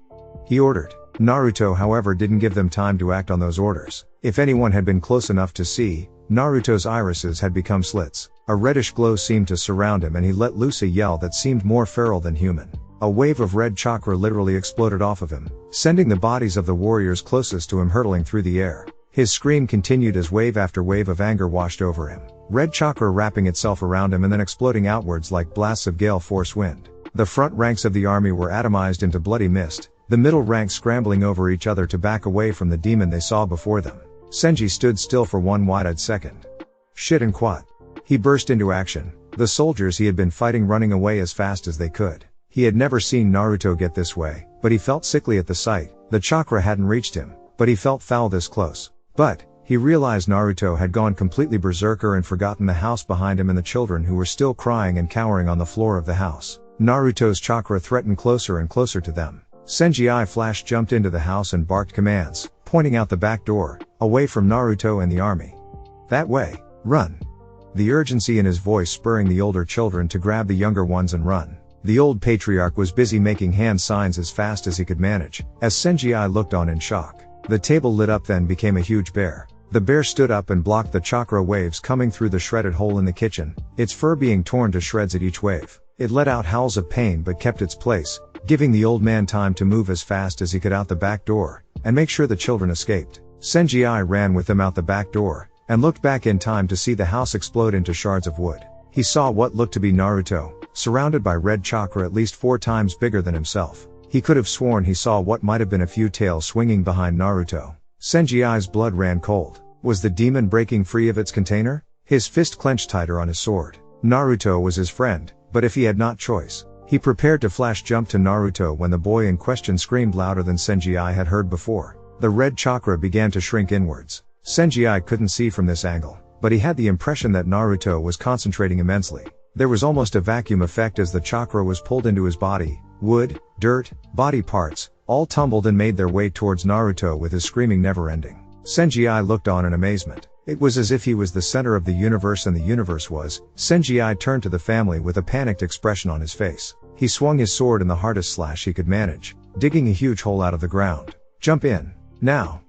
he ordered. Naruto however didn't give them time to act on those orders. If anyone had been close enough to see, Naruto's irises had become slits. A reddish glow seemed to surround him and he let loose a yell that seemed more feral than human. A wave of red chakra literally exploded off of him, sending the bodies of the warriors closest to him hurtling through the air. His scream continued as wave after wave of anger washed over him. Red chakra wrapping itself around him and then exploding outwards like blasts of gale force wind. The front ranks of the army were atomized into bloody mist, the middle ranks scrambling over each other to back away from the demon they saw before them. Senji stood still for one wide-eyed second. Shit and quat. He burst into action, the soldiers he had been fighting running away as fast as they could. He had never seen Naruto get this way, but he felt sickly at the sight. The chakra hadn't reached him, but he felt foul this close. But he realized Naruto had gone completely berserker and forgotten the house behind him and the children who were still crying and cowering on the floor of the house. Naruto's chakra threatened closer and closer to them. Senji flash jumped into the house and barked commands, pointing out the back door, away from Naruto and the army. "That way, run." The urgency in his voice spurring the older children to grab the younger ones and run. The old patriarch was busy making hand signs as fast as he could manage, as Senji looked on in shock. The table lit up then became a huge bear. The bear stood up and blocked the chakra waves coming through the shredded hole in the kitchen, its fur being torn to shreds at each wave. It let out howls of pain but kept its place, giving the old man time to move as fast as he could out the back door, and make sure the children escaped. Senji ran with them out the back door, and looked back in time to see the house explode into shards of wood. He saw what looked to be Naruto, surrounded by red chakra at least 4 times bigger than himself. He could have sworn he saw what might have been a few tails swinging behind Naruto. Senji's blood ran cold. Was the demon breaking free of its container? His fist clenched tighter on his sword. Naruto was his friend, but if he had not choice, he prepared to flash jump to Naruto when the boy in question screamed louder than Senji had heard before. The red chakra began to shrink inwards. Senji couldn't see from this angle, but he had the impression that Naruto was concentrating immensely. There was almost a vacuum effect as the chakra was pulled into his body. Wood, dirt, body parts, all tumbled and made their way towards Naruto with his screaming never ending. Senji looked on in amazement. It was as if he was the center of the universe and the universe was. Senji turned to the family with a panicked expression on his face. He swung his sword in the hardest slash he could manage, digging a huge hole out of the ground. "Jump in. Now."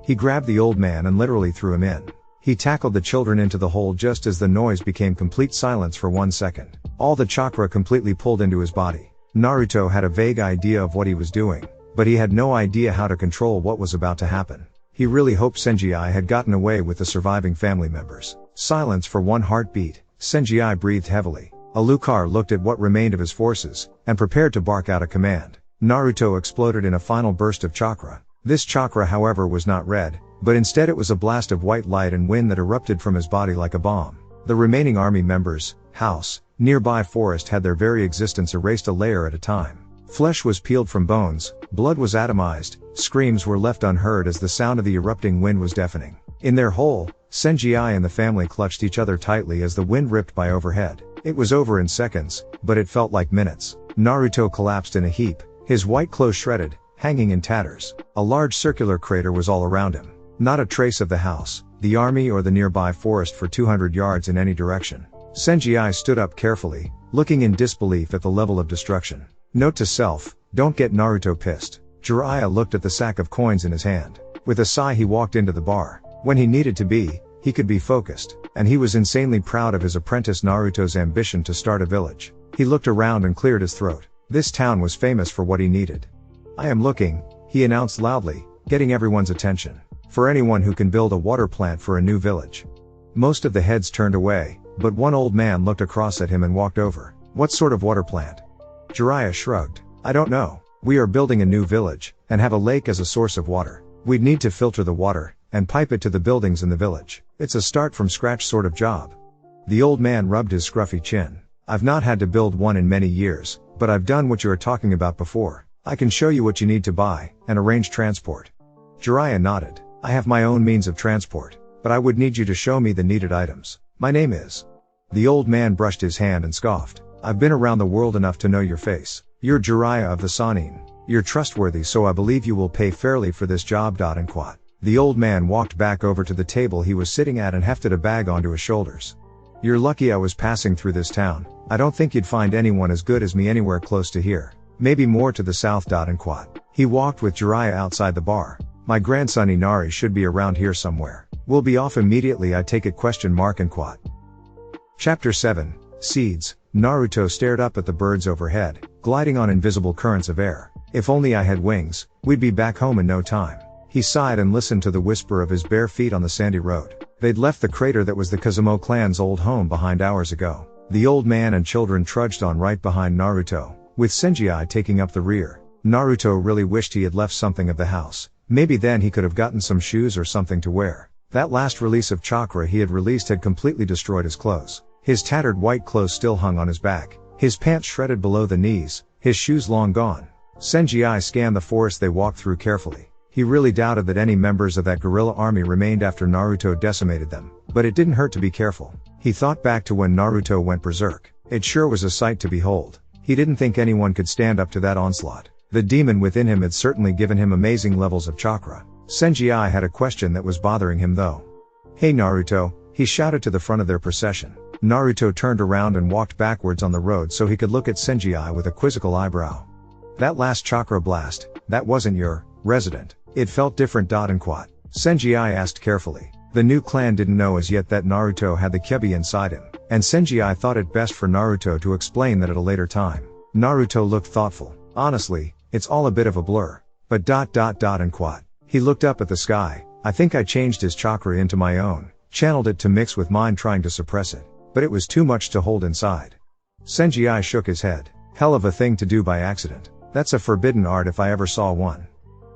He grabbed the old man and literally threw him in. He tackled the children into the hole just as the noise became complete silence for 1 second. All the chakra completely pulled into his body. Naruto had a vague idea of what he was doing, but he had no idea how to control what was about to happen. He really hoped Senji had gotten away with the surviving family members. Silence for 1 heartbeat. Senji breathed heavily. Alucard looked at what remained of his forces, and prepared to bark out a command. Naruto exploded in a final burst of chakra. This chakra however was not red, but instead it was a blast of white light and wind that erupted from his body like a bomb. The remaining army members, house, nearby forest had their very existence erased a layer at a time. Flesh was peeled from bones, blood was atomized, screams were left unheard as the sound of the erupting wind was deafening. In their hole, Senji and the family clutched each other tightly as the wind ripped by overhead. It was over in seconds, but it felt like minutes. Naruto collapsed in a heap, his white clothes shredded, hanging in tatters. A large circular crater was all around him. Not a trace of the house, the army or the nearby forest for 200 yards in any direction. Senji stood up carefully, looking in disbelief at the level of destruction. Note to self, don't get Naruto pissed. Jiraiya looked at the sack of coins in his hand. With a sigh he walked into the bar. When he needed to be, he could be focused, and he was insanely proud of his apprentice Naruto's ambition to start a village. He looked around and cleared his throat. This town was famous for what he needed. I am looking, he announced loudly, getting everyone's attention. For anyone who can build a water plant for a new village. Most of the heads turned away, but one old man looked across at him and walked over. What sort of water plant? Jiraiya shrugged. I don't know. We are building a new village, and have a lake as a source of water. We'd need to filter the water, and pipe it to the buildings in the village. It's a start from scratch sort of job. The old man rubbed his scruffy chin. I've not had to build one in many years, but I've done what you are talking about before. I can show you what you need to buy, and arrange transport. Jiraiya nodded. I have my own means of transport, but I would need you to show me the needed items. My name is. The old man brushed his hand and scoffed. I've been around the world enough to know your face. You're Jiraiya of the Sannin. You're trustworthy, so I believe you will pay fairly for this job. And quote. The old man walked back over to the table he was sitting at and hefted a bag onto his shoulders. You're lucky I was passing through this town. I don't think you'd find anyone as good as me anywhere close to here. Maybe more to the south. And quote. He walked with Jiraiya outside the bar. My grandson Inari should be around here somewhere. We'll be off immediately, I take it? And quote. Chapter 7, Seeds. Naruto stared up at the birds overhead, gliding on invisible currents of air. If only I had wings, we'd be back home in no time. He sighed and listened to the whisper of his bare feet on the sandy road. They'd left the crater that was the Kazamo clan's old home behind hours ago. The old man and children trudged on right behind Naruto, with Senji taking up the rear. Naruto really wished he had left something of the house. Maybe then he could have gotten some shoes or something to wear. That last release of chakra he had released had completely destroyed his clothes. His tattered white clothes still hung on his back, his pants shredded below the knees, his shoes long gone. Senji scanned the forest they walked through carefully. He really doubted that any members of that guerrilla army remained after Naruto decimated them, but it didn't hurt to be careful. He thought back to when Naruto went berserk. It sure was a sight to behold. He didn't think anyone could stand up to that onslaught. The demon within him had certainly given him amazing levels of chakra. Senji had a question that was bothering him though. Hey Naruto, he shouted to the front of their procession. Naruto turned around and walked backwards on the road so he could look at Senji with a quizzical eyebrow. That last chakra blast, that wasn't your resident. It felt different. And quote. Senji asked carefully. The new clan didn't know as yet that Naruto had the Kyuubi inside him, and Senji thought it best for Naruto to explain that at a later time. Naruto looked thoughtful. Honestly, it's all a bit of a blur. But ... And quote. He looked up at the sky. I think I changed his chakra into my own, channeled it to mix with mine, trying to suppress it. But it was too much to hold inside. Senji shook his head. Hell of a thing to do by accident. That's a forbidden art if I ever saw one.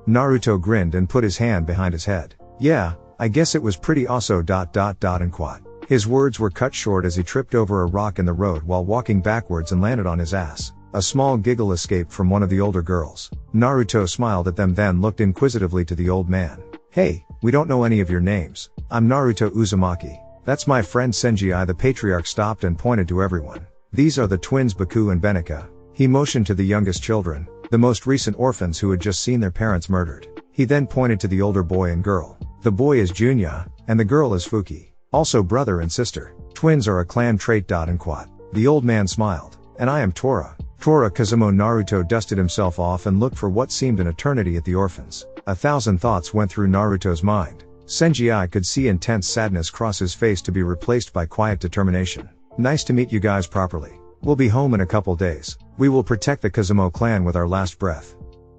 Naruto grinned and put his hand behind his head. Yeah, I guess it was pretty awesome. And quote. His words were cut short as he tripped over a rock in the road while walking backwards and landed on his ass. A small giggle escaped from one of the older girls. Naruto smiled at them, then looked inquisitively to the old man. Hey, we don't know any of your names. I'm Naruto Uzumaki. That's my friend Senji. The patriarch stopped and pointed to everyone. These are the twins Baku and Benika. He motioned to the youngest children, the most recent orphans who had just seen their parents murdered. He then pointed to the older boy and girl. The boy is Junya, and the girl is Fuki. Also brother and sister. Twins are a clan trait. And quote. The old man smiled. And I am Tora. Tora Kazamo. Naruto dusted himself off and looked for what seemed an eternity at the orphans. 1,000 thoughts went through Naruto's mind. Senji could see intense sadness cross his face to be replaced by quiet determination. Nice to meet you guys properly. We'll be home in a couple days. We will protect the Kazamo clan with our last breath.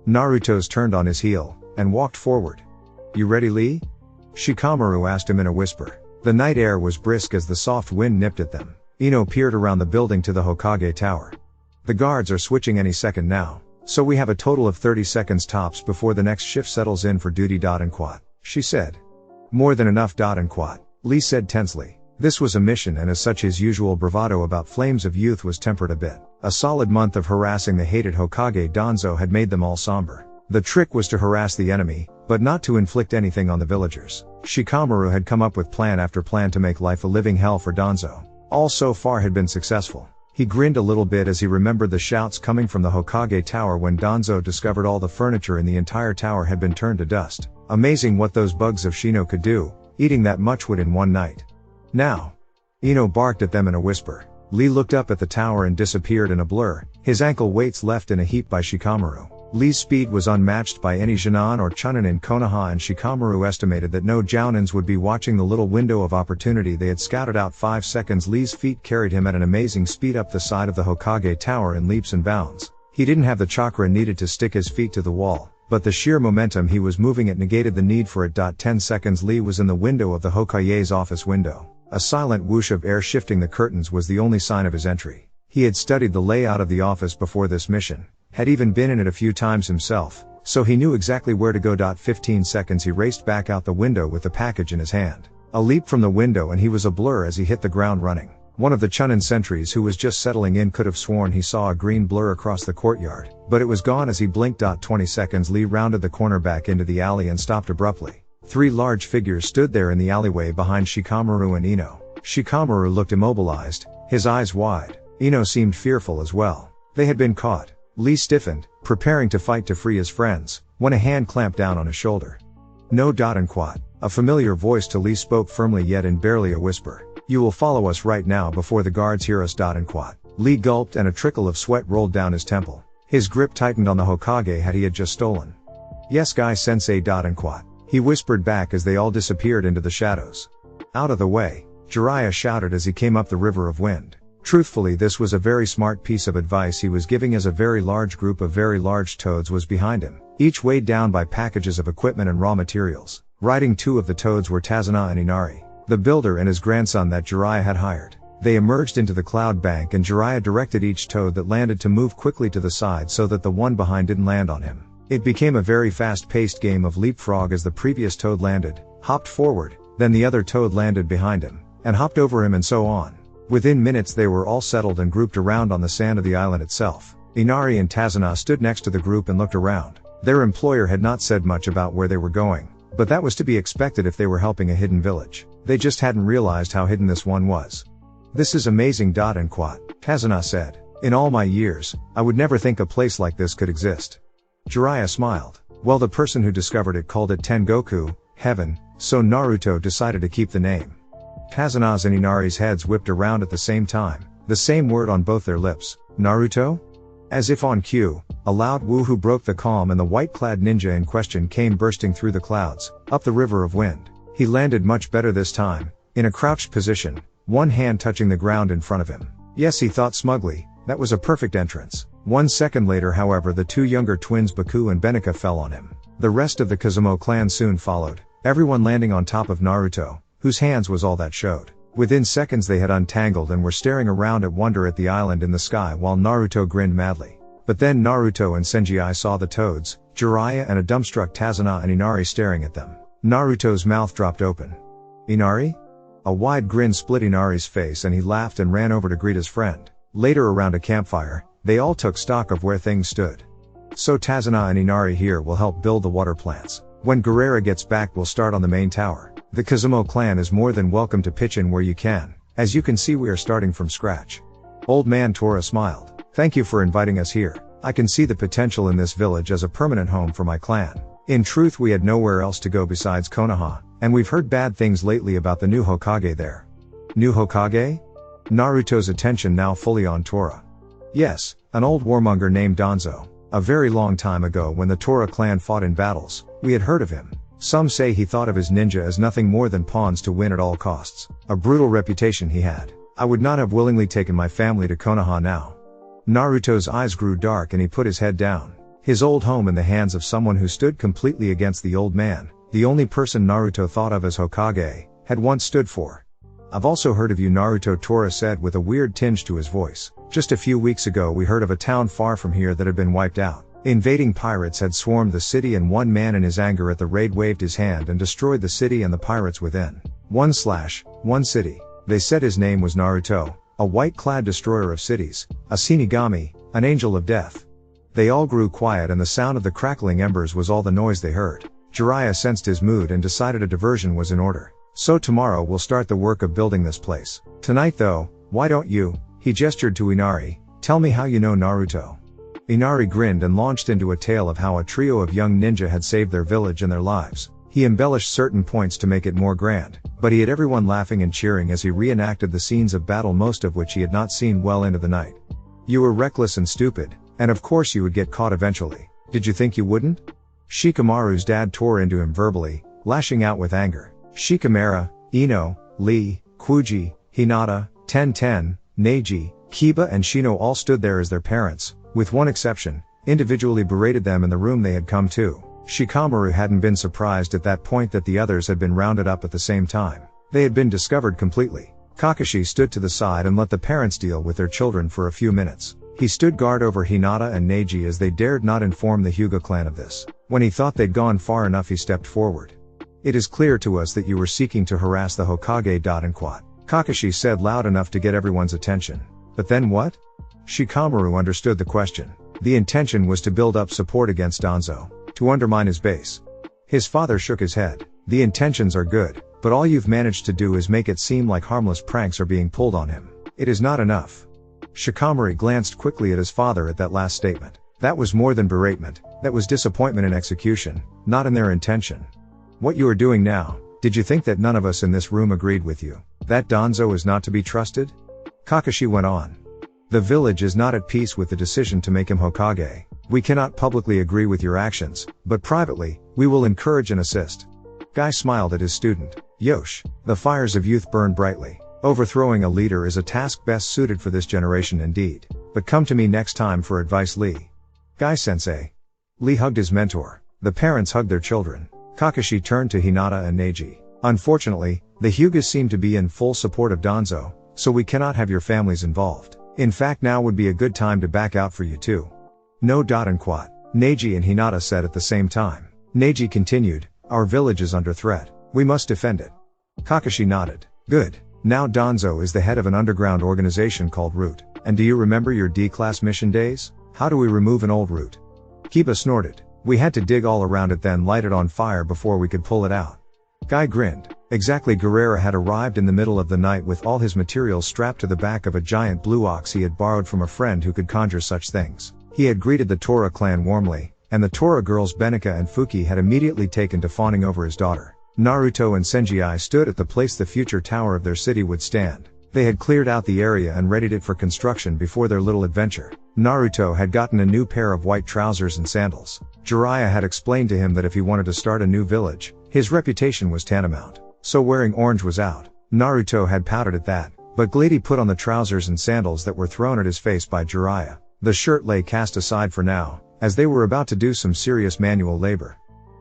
Naruto's turned on his heel, and walked forward. You ready, Lee? Shikamaru asked him in a whisper. The night air was brisk as the soft wind nipped at them. Ino peered around the building to the Hokage tower. The guards are switching any second now, so we have a total of 30 seconds tops before the next shift settles in for duty. And quote. She said. More than enough. And quote. Lee said tensely. This was a mission, and as such his usual bravado about flames of youth was tempered a bit. A solid month of harassing the hated Hokage Danzo had made them all somber. The trick was to harass the enemy, but not to inflict anything on the villagers. Shikamaru had come up with plan after plan to make life a living hell for Danzo. All so far had been successful. He grinned a little bit as he remembered the shouts coming from the Hokage tower when Danzo discovered all the furniture in the entire tower had been turned to dust. Amazing what those bugs of Shino could do, eating that much wood in one night. Now, Ino barked at them in a whisper. Lee looked up at the tower and disappeared in a blur, his ankle weights left in a heap by Shikamaru. Lee's speed was unmatched by any Jonin or Chunin in Konoha, and Shikamaru estimated that no Jounins would be watching the little window of opportunity they had scouted out. 5 seconds. Lee's feet carried him at an amazing speed up the side of the Hokage Tower in leaps and bounds. He didn't have the chakra needed to stick his feet to the wall, but the sheer momentum he was moving at negated the need for it. 10 seconds. Lee was in the window of the Hokage's office window. A silent whoosh of air shifting the curtains was the only sign of his entry. He had studied the layout of the office before this mission, had even been in it a few times himself, so he knew exactly where to go. 15 seconds. He raced back out the window with the package in his hand. A leap from the window and he was a blur as he hit the ground running. One of the Chunin sentries who was just settling in could have sworn he saw a green blur across the courtyard, but it was gone as he blinked. 20 seconds. Lee rounded the corner back into the alley and stopped abruptly. 3 large figures stood there in the alleyway behind Shikamaru and Ino. Shikamaru looked immobilized, his eyes wide. Ino seemed fearful as well. They had been caught. Lee stiffened, preparing to fight to free his friends, when a hand clamped down on his shoulder. No. Quat. A familiar voice to Lee spoke firmly yet in barely a whisper. You will follow us right now before the guards hear us. Quat. Lee gulped and a trickle of sweat rolled down his temple. His grip tightened on the Hokage had he had just stolen. Yes, Guy Sensei. Quat. He whispered back as they all disappeared into the shadows. Out of the way, Jiraiya shouted as he came up the river of wind. Truthfully, this was a very smart piece of advice he was giving, as a very large group of very large toads was behind him, each weighed down by packages of equipment and raw materials. Riding 2 of the toads were Tazuna and Inari, the builder and his grandson that Jiraiya had hired. They emerged into the cloud bank and Jiraiya directed each toad that landed to move quickly to the side so that the one behind didn't land on him. It became a very fast-paced game of leapfrog as the previous toad landed, hopped forward, then the other toad landed behind him, and hopped over him, and so on. Within minutes they were all settled and grouped around on the sand of the island itself. Inari and Tazuna stood next to the group and looked around. Their employer had not said much about where they were going, but that was to be expected if they were helping a hidden village. They just hadn't realized how hidden this one was. This is amazing. Quat. Tazuna said. In all my years, I would never think a place like this could exist. Jiraiya smiled. Well, the person who discovered it called it Tengoku, heaven, so Naruto decided to keep the name. Tazuna's and Inari's heads whipped around at the same time, the same word on both their lips. Naruto? As if on cue, a loud woohoo broke the calm and the white-clad ninja in question came bursting through the clouds, up the river of wind. He landed much better this time, in a crouched position, one hand touching the ground in front of him. Yes, he thought smugly, that was a perfect entrance. 1 second later, however, the 2 younger twins Baku and Benika fell on him. The rest of the Kazamo clan soon followed, everyone landing on top of Naruto, whose hands was all that showed. Within seconds they had untangled and were staring around at wonder at the island in the sky while Naruto grinned madly. But then Naruto and Senji saw the toads, Jiraiya and a dumbstruck Tazuna and Inari staring at them. Naruto's mouth dropped open. Inari? A wide grin split Inari's face and he laughed and ran over to greet his friend. Later, around a campfire, they all took stock of where things stood. So Tazuna and Inari here will help build the water plants. When Guerrera gets back, we'll start on the main tower. The Kazamo clan is more than welcome to pitch in where you can. As you can see, we are starting from scratch. Old man Tora smiled. Thank you for inviting us here. I can see the potential in this village as a permanent home for my clan. In truth, we had nowhere else to go besides Konoha, and we've heard bad things lately about the new Hokage there. New Hokage? Naruto's attention now fully on Tora. Yes, an old warmonger named Danzo. A very long time ago, when the Tora clan fought in battles, we had heard of him. Some say he thought of his ninja as nothing more than pawns to win at all costs. A brutal reputation he had. I would not have willingly taken my family to Konoha now. Naruto's eyes grew dark and he put his head down. His old home in the hands of someone who stood completely against the old man, the only person Naruto thought of as Hokage, had once stood for. I've also heard of you, Naruto, Tora said with a weird tinge to his voice. Just a few weeks ago we heard of a town far from here that had been wiped out. Invading pirates had swarmed the city and one man in his anger at the raid waved his hand and destroyed the city and the pirates within. One city. They said his name was Naruto, a white-clad destroyer of cities, a Shinigami, an angel of death. They all grew quiet and the sound of the crackling embers was all the noise they heard. Jiraiya sensed his mood and decided a diversion was in order. So tomorrow we'll start the work of building this place. Tonight though, why don't you, he gestured to Inari, tell me how you know Naruto. Inari grinned and launched into a tale of how a trio of young ninja had saved their village and their lives. He embellished certain points to make it more grand, but he had everyone laughing and cheering as he reenacted the scenes of battle, most of which he had not seen well into the night. You were reckless and stupid, and of course you would get caught eventually. Did you think you wouldn't? Shikamaru's dad tore into him verbally, lashing out with anger. Shikamaru, Ino, Lee, Kuji, Hinata, Ten, Neji, Kiba and Shino all stood there as their parents, with one exception, individually berated them in the room they had come to. Shikamaru hadn't been surprised at that point that the others had been rounded up at the same time. They had been discovered completely. Kakashi stood to the side and let the parents deal with their children for a few minutes. He stood guard over Hinata and Neji as they dared not inform the Hyuga clan of this. When he thought they'd gone far enough, he stepped forward. It is clear to us that you were seeking to harass the Hokage. And Quat. Kakashi said loud enough to get everyone's attention. But then what? Shikamaru understood the question. The intention was to build up support against Danzo, to undermine his base. His father shook his head. The intentions are good, but all you've managed to do is make it seem like harmless pranks are being pulled on him. It is not enough. Shikamaru glanced quickly at his father at that last statement. That was more than beratement, that was disappointment in execution, not in their intention. What you are doing now, did you think that none of us in this room agreed with you? That Danzo is not to be trusted? Kakashi went on. The village is not at peace with the decision to make him Hokage. We cannot publicly agree with your actions, but privately, we will encourage and assist. Guy smiled at his student. Yosh. The fires of youth burn brightly. Overthrowing a leader is a task best suited for this generation indeed. But come to me next time for advice, Lee. Guy-sensei. Lee hugged his mentor. The parents hugged their children. Kakashi turned to Hinata and Neji. Unfortunately, the Hyugas seem to be in full support of Danzo, so we cannot have your families involved. In fact, now would be a good time to back out for you too. No. And Quat. Neji and Hinata said at the same time. Neji continued, our village is under threat. We must defend it. Kakashi nodded. Good. Now Danzo is the head of an underground organization called Root. And do you remember your D-class mission days? How do we remove an old root? Kiba snorted. We had to dig all around it, then light it on fire before we could pull it out. Guy grinned. Exactly. Guerrera had arrived in the middle of the night with all his materials strapped to the back of a giant blue ox he had borrowed from a friend who could conjure such things. He had greeted the Tora clan warmly, and the Tora girls Benika and Fuki had immediately taken to fawning over his daughter. Naruto and Senji stood at the place the future tower of their city would stand. They had cleared out the area and readied it for construction before their little adventure. Naruto had gotten a new pair of white trousers and sandals. Jiraiya had explained to him that if he wanted to start a new village, his reputation was tantamount. So wearing orange was out. Naruto had pouted at that, but gladly put on the trousers and sandals that were thrown at his face by Jiraiya. The shirt lay cast aside for now, as they were about to do some serious manual labor.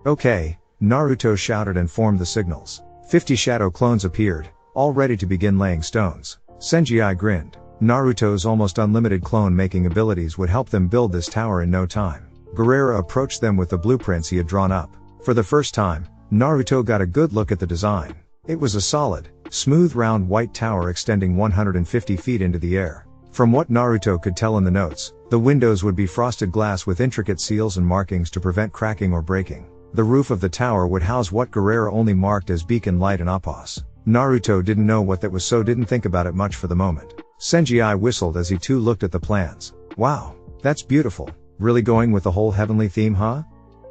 Okay, Naruto shouted and formed the signals. 50 shadow clones appeared, all ready to begin laying stones. Senji grinned. Naruto's almost unlimited clone-making abilities would help them build this tower in no time. Guerrera approached them with the blueprints he had drawn up. For the first time, Naruto got a good look at the design. It was a solid, smooth round white tower extending 150 feet into the air. From what Naruto could tell in the notes, the windows would be frosted glass with intricate seals and markings to prevent cracking or breaking. The roof of the tower would house what Guerrera only marked as beacon light and Apos. Naruto didn't know what that was, so didn't think about it much for the moment. Senji whistled as he too looked at the plans. Wow, that's beautiful. Really going with the whole heavenly theme, huh?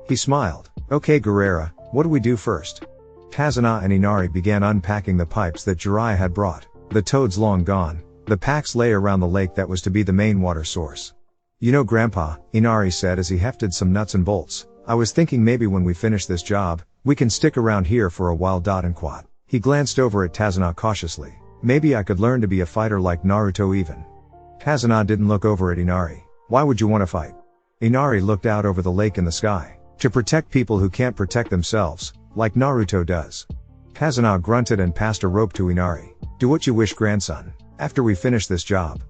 He smiled. Okay Guerrera, what do we do first? Kazuna and Inari began unpacking the pipes that Jiraiya had brought. The toads long gone. The packs lay around the lake that was to be the main water source. You know Grandpa, Inari said as he hefted some nuts and bolts, I was thinking maybe when we finish this job, we can stick around here for a while. And Quat. He glanced over at Kazuna cautiously. Maybe I could learn to be a fighter like Naruto even. Kazuna didn't look over at Inari. Why would you want to fight? Inari looked out over the lake and the sky. To protect people who can't protect themselves, like Naruto does. Kazuna grunted and passed a rope to Inari. Do what you wish, grandson. After we finish this job.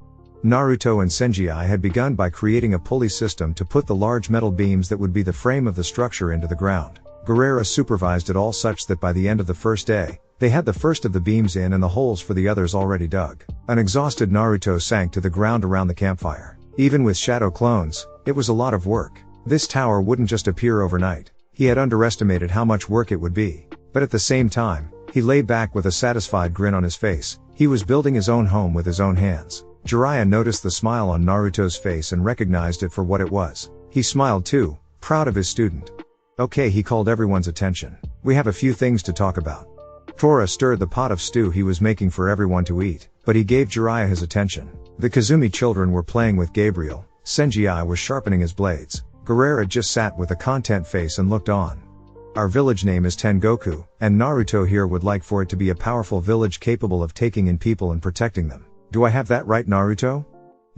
Naruto and Senji had begun by creating a pulley system to put the large metal beams that would be the frame of the structure into the ground. Guerrera supervised it all such that by the end of the first day, they had the first of the beams in and the holes for the others already dug. An exhausted Naruto sank to the ground around the campfire. Even with shadow clones, it was a lot of work. This tower wouldn't just appear overnight. He had underestimated how much work it would be. But at the same time, he lay back with a satisfied grin on his face. He was building his own home with his own hands. Jiraiya noticed the smile on Naruto's face and recognized it for what it was. He smiled too, proud of his student. Okay, he called everyone's attention. We have a few things to talk about. Tora stirred the pot of stew he was making for everyone to eat, but he gave Jiraiya his attention. The Kazumi children were playing with Gabriel, Senji was sharpening his blades, Guerrera just sat with a content face and looked on. Our village name is Tengoku, and Naruto here would like for it to be a powerful village capable of taking in people and protecting them. Do I have that right, Naruto?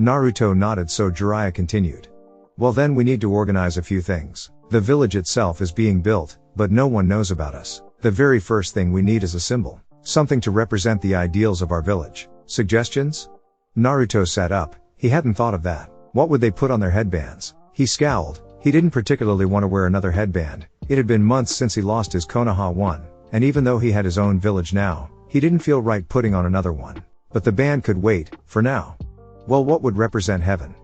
Naruto nodded, so Jiraiya continued. Well then we need to organize a few things. The village itself is being built, but no one knows about us. The very first thing we need is a symbol. Something to represent the ideals of our village. Suggestions? Naruto sat up, he hadn't thought of that. What would they put on their headbands? He scowled, he didn't particularly want to wear another headband. It had been months since he lost his Konoha one, and even though he had his own village now, he didn't feel right putting on another one. But the band could wait, for now. Well, what would represent heaven?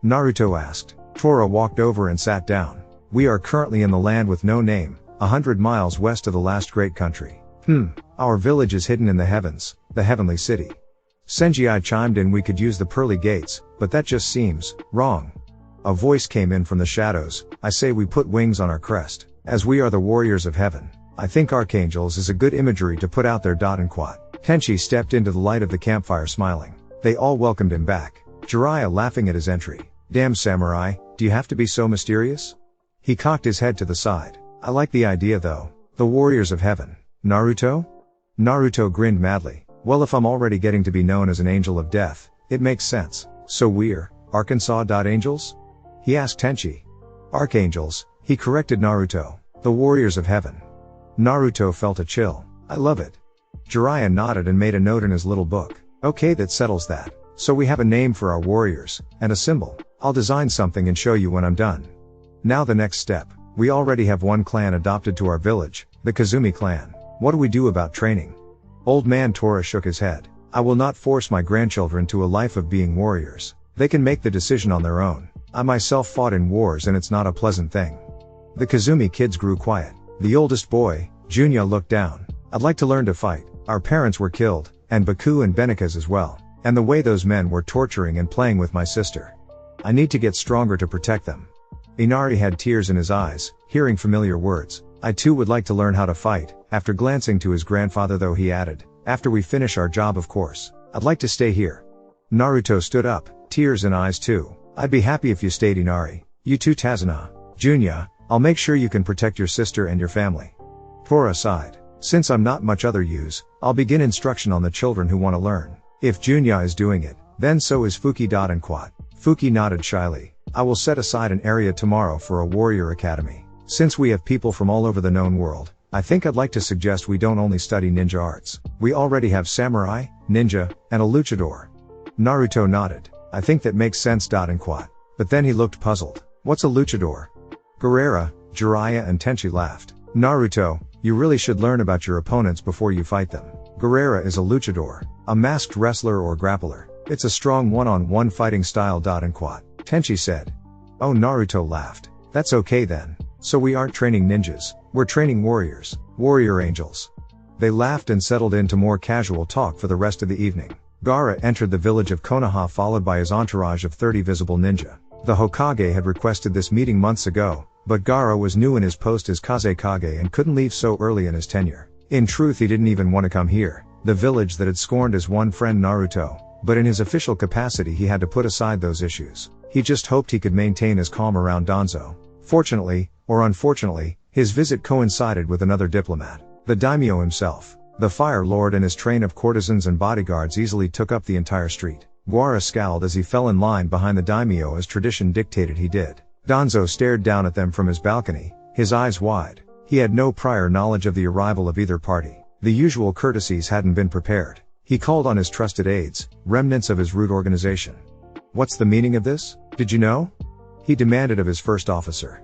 Naruto asked. Tora walked over and sat down. We are currently in the land with no name, 100 miles west of the last great country. Our village is hidden in the heavens, the heavenly city. Senji chimed in, we could use the pearly gates, but that just seems wrong. A voice came in from the shadows, I say we put wings on our crest, as we are the warriors of heaven. I think archangels is a good imagery to put out there. And quat. Tenchi stepped into the light of the campfire smiling. They all welcomed him back. Jiraiya laughing at his entry. Damn samurai, do you have to be so mysterious? He cocked his head to the side. I like the idea though. The warriors of heaven. Naruto? Naruto grinned madly. Well, if I'm already getting to be known as an angel of death, it makes sense. So we're Arkansas. Angels? He asked Tenchi. Archangels, he corrected Naruto. The warriors of heaven. Naruto felt a chill. I love it. Jiraiya nodded and made a note in his little book. Okay, that settles that. So we have a name for our warriors, and a symbol. I'll design something and show you when I'm done. Now the next step. We already have one clan adopted to our village, the Kazumi clan. What do we do about training? Old man Tora shook his head. I will not force my grandchildren to a life of being warriors. They can make the decision on their own. I myself fought in wars and it's not a pleasant thing. The Kazumi kids grew quiet. The oldest boy, Junya, looked down. I'd like to learn to fight. Our parents were killed, and Baku and Benika's as well. And the way those men were torturing and playing with my sister. I need to get stronger to protect them. Inari had tears in his eyes, hearing familiar words. I too would like to learn how to fight. After glancing to his grandfather though, he added, after we finish our job of course. I'd like to stay here. Naruto stood up, tears in eyes too. I'd be happy if you stayed, Inari. You too, Tazuna. Junya, I'll make sure you can protect your sister and your family. Tora sighed. Since I'm not much other use, I'll begin instruction on the children who want to learn. If Junya is doing it, then so is Fuki. And quat. Fuki nodded shyly. I will set aside an area tomorrow for a warrior academy. Since we have people from all over the known world, I think I'd like to suggest we don't only study ninja arts. We already have samurai, ninja, and a luchador. Naruto nodded. I think that makes sense. And quat. But then he looked puzzled. What's a luchador? Guerrera, Jiraiya and Tenchi laughed. Naruto, you really should learn about your opponents before you fight them. Guerrera is a luchador, a masked wrestler or grappler. It's a strong one-on-one fighting style. And quat. Tenchi said. Oh, Naruto laughed. That's okay then. So we aren't training ninjas, we're training warriors, warrior angels. They laughed and settled into more casual talk for the rest of the evening. Gaara entered the village of Konoha followed by his entourage of 30 visible ninja. The Hokage had requested this meeting months ago, but Gaara was new in his post as Kazekage and couldn't leave so early in his tenure. In truth, he didn't even want to come here, the village that had scorned his one friend Naruto, but in his official capacity he had to put aside those issues. He just hoped he could maintain his calm around Danzo. Fortunately, or unfortunately, his visit coincided with another diplomat. The daimyo himself. The Fire Lord and his train of courtesans and bodyguards easily took up the entire street. Gaara scowled as he fell in line behind the daimyo as tradition dictated he did. Danzo stared down at them from his balcony, his eyes wide. He had no prior knowledge of the arrival of either party. The usual courtesies hadn't been prepared. He called on his trusted aides, remnants of his rude organization. What's the meaning of this? Did you know? He demanded of his first officer.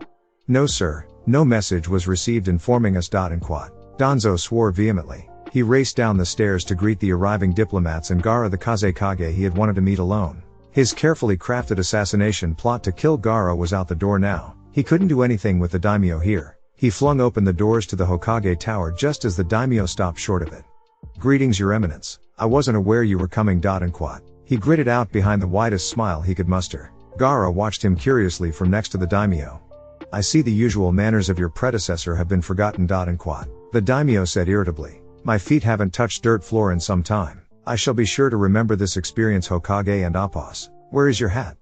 No sir, no message was received informing us. And quat. Danzo swore vehemently. He raced down the stairs to greet the arriving diplomats and Gaara, the Kazekage he had wanted to meet alone. His carefully crafted assassination plot to kill Gaara was out the door now. He couldn't do anything with the daimyo here. He flung open the doors to the Hokage tower just as the daimyo stopped short of it. Greetings, your eminence. I wasn't aware you were coming. And quat. He gritted out behind the widest smile he could muster. Gaara watched him curiously from next to the daimyo. I see the usual manners of your predecessor have been forgotten. And quat. The daimyo said irritably. My feet haven't touched dirt floor in some time. I shall be sure to remember this experience, Hokage and Appas. Where is your hat?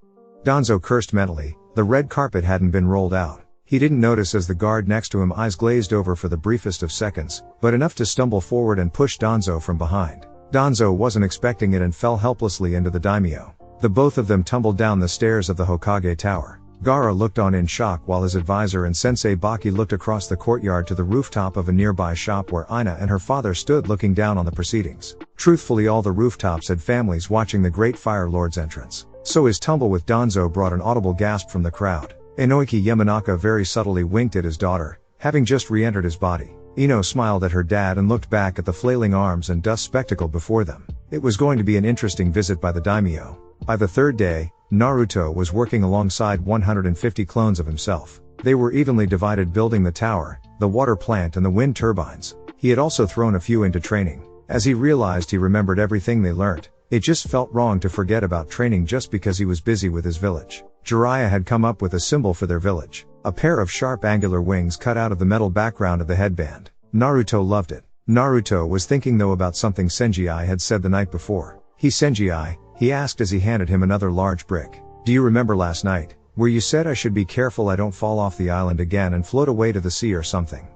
Danzo cursed mentally. The red carpet hadn't been rolled out. He didn't notice as the guard next to him eyes glazed over for the briefest of seconds, but enough to stumble forward and push Danzo from behind. Danzo wasn't expecting it and fell helplessly into the daimyo. The both of them tumbled down the stairs of the Hokage tower. Gaara looked on in shock while his advisor and Sensei Baki looked across the courtyard to the rooftop of a nearby shop where Ina and her father stood looking down on the proceedings. Truthfully, all the rooftops had families watching the Great Fire Lord's entrance. So his tumble with Danzo brought an audible gasp from the crowd. Inoki Yamanaka very subtly winked at his daughter, having just re-entered his body. Ino smiled at her dad and looked back at the flailing arms and dust spectacle before them. It was going to be an interesting visit by the daimyo. By the third day, Naruto was working alongside 150 clones of himself. They were evenly divided building the tower, the water plant and the wind turbines. He had also thrown a few into training. As he realized he remembered everything they learnt, it just felt wrong to forget about training just because he was busy with his village. Jiraiya had come up with a symbol for their village. A pair of sharp angular wings cut out of the metal background of the headband. Naruto loved it. Naruto was thinking though about something Senji had said the night before. Senji, he asked as he handed him another large brick. Do you remember last night, where you said I should be careful I don't fall off the island again and float away to the sea or something?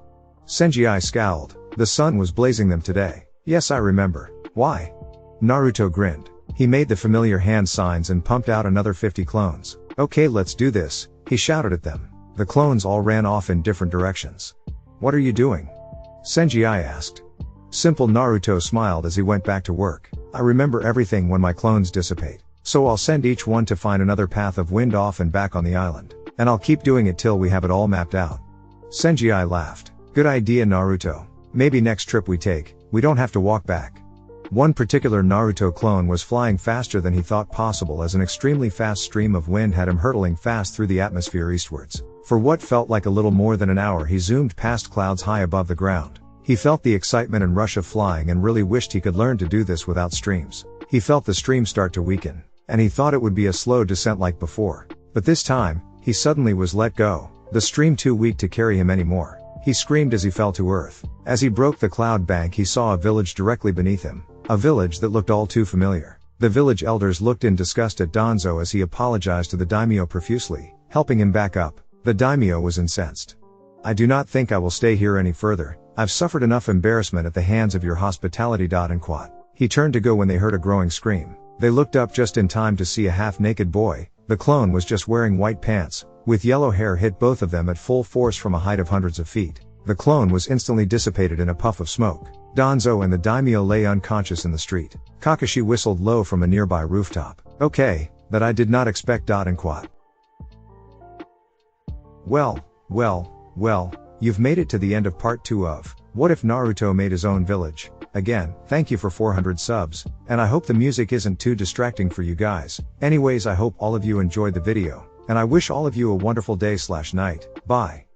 Senji scowled. The sun was blazing them today. Yes, I remember. Why? Naruto grinned. He made the familiar hand signs and pumped out another 50 clones. Okay, let's do this, he shouted at them. The clones all ran off in different directions. What are you doing? Senji asked. Simple. Naruto smiled as he went back to work. I remember everything when my clones dissipate. So I'll send each one to find another path of wind off and back on the island. And I'll keep doing it till we have it all mapped out. Senji laughed. Good idea, Naruto. Maybe next trip we take, we don't have to walk back. One particular Naruto clone was flying faster than he thought possible as an extremely fast stream of wind had him hurtling fast through the atmosphere eastwards. For what felt like a little more than an hour he zoomed past clouds high above the ground. He felt the excitement and rush of flying and really wished he could learn to do this without streams. He felt the stream start to weaken, and he thought it would be a slow descent like before. But this time, he suddenly was let go, the stream too weak to carry him anymore. He screamed as he fell to earth. As he broke the cloud bank he saw a village directly beneath him. A village that looked all too familiar. The village elders looked in disgust at Danzo as he apologized to the daimyo profusely, helping him back up. The daimyo was incensed. I do not think I will stay here any further. I've suffered enough embarrassment at the hands of your hospitality. And quat. He turned to go when they heard a growing scream. They looked up just in time to see a half-naked boy. The clone was just wearing white pants, with yellow hair hit both of them at full force from a height of hundreds of feet. The clone was instantly dissipated in a puff of smoke. Danzo and the daimyo lay unconscious in the street. Kakashi whistled low from a nearby rooftop. Okay, that I did not expect. And quat. Well, you've made it to the end of part 2 of What If Naruto Made His Own Village. Again, thank you for 400 subs, and I hope the music isn't too distracting for you guys. Anyways, I hope all of you enjoyed the video, and I wish all of you a wonderful day/night. Bye.